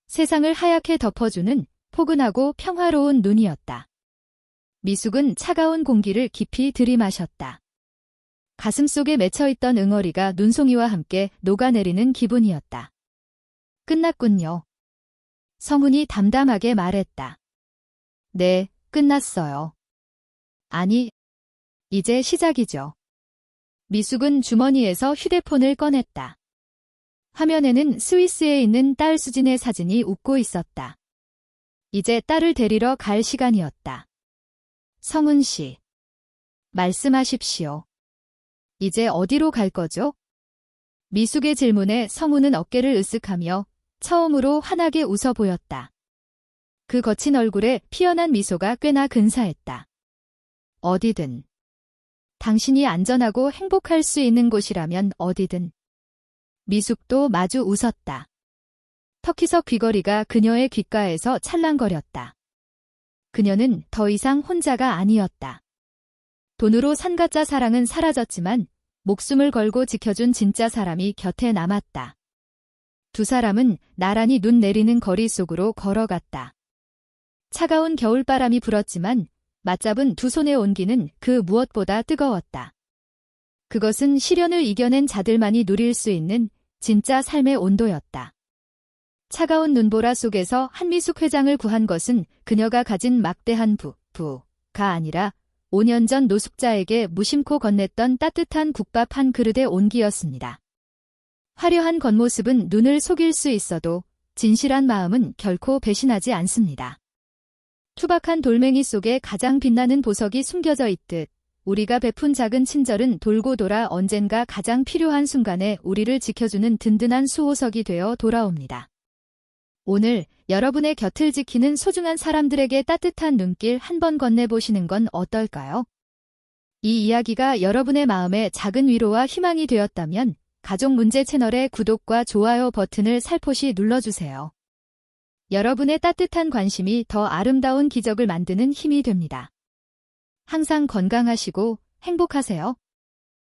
세상을 하얗게 덮어주는 포근하고 평화로운 눈이었다. 미숙은 차가운 공기를 깊이 들이마셨다. 가슴속에 맺혀있던 응어리가 눈송이와 함께 녹아내리는 기분이었다. 끝났군요. 성훈이 담담하게 말했다. 네, 끝났어요. 아니, 이제 시작이죠. 미숙은 주머니에서 휴대폰을 꺼냈다. 화면에는 스위스에 있는 딸 수진의 사진이 웃고 있었다. 이제 딸을 데리러 갈 시간이었다. 성훈 씨. 말씀하십시오. 이제 어디로 갈 거죠? 미숙의 질문에 성훈은 어깨를 으쓱하며 처음으로 환하게 웃어 보였다. 그 거친 얼굴에 피어난 미소가 꽤나 근사했다. 어디든. 당신이 안전하고 행복할 수 있는 곳이라면 어디든. 미숙도 마주 웃었다. 터키석 귀걸이가 그녀의 귓가에서 찰랑거렸다. 그녀는 더 이상 혼자가 아니었다. 돈으로 산 가짜 사랑은 사라졌지만 목숨을 걸고 지켜준 진짜 사람이 곁에 남았다. 두 사람은 나란히 눈 내리는 거리 속으로 걸어갔다. 차가운 겨울바람이 불었지만 맞잡은 두 손의 온기는 그 무엇보다 뜨거웠다. 그것은 시련을 이겨낸 자들만이 누릴 수 있는 진짜 삶의 온도였다. 차가운 눈보라 속에서 한미숙 회장을 구한 것은 그녀가 가진 막대한 부가 아니라 5년 전 노숙자에게 무심코 건넸던 따뜻한 국밥 한 그릇의 온기였습니다. 화려한 겉모습은 눈을 속일 수 있어도 진실한 마음은 결코 배신하지 않습니다. 투박한 돌멩이 속에 가장 빛나는 보석이 숨겨져 있듯 우리가 베푼 작은 친절은 돌고 돌아 언젠가 가장 필요한 순간에 우리를 지켜주는 든든한 수호석이 되어 돌아옵니다. 오늘 여러분의 곁을 지키는 소중한 사람들에게 따뜻한 눈길 한번 건네보시는 건 어떨까요? 이 이야기가 여러분의 마음에 작은 위로와 희망이 되었다면 가족문제 채널의 구독과 좋아요 버튼을 살포시 눌러주세요. 여러분의 따뜻한 관심이 더 아름다운 기적을 만드는 힘이 됩니다. 항상 건강하시고 행복하세요.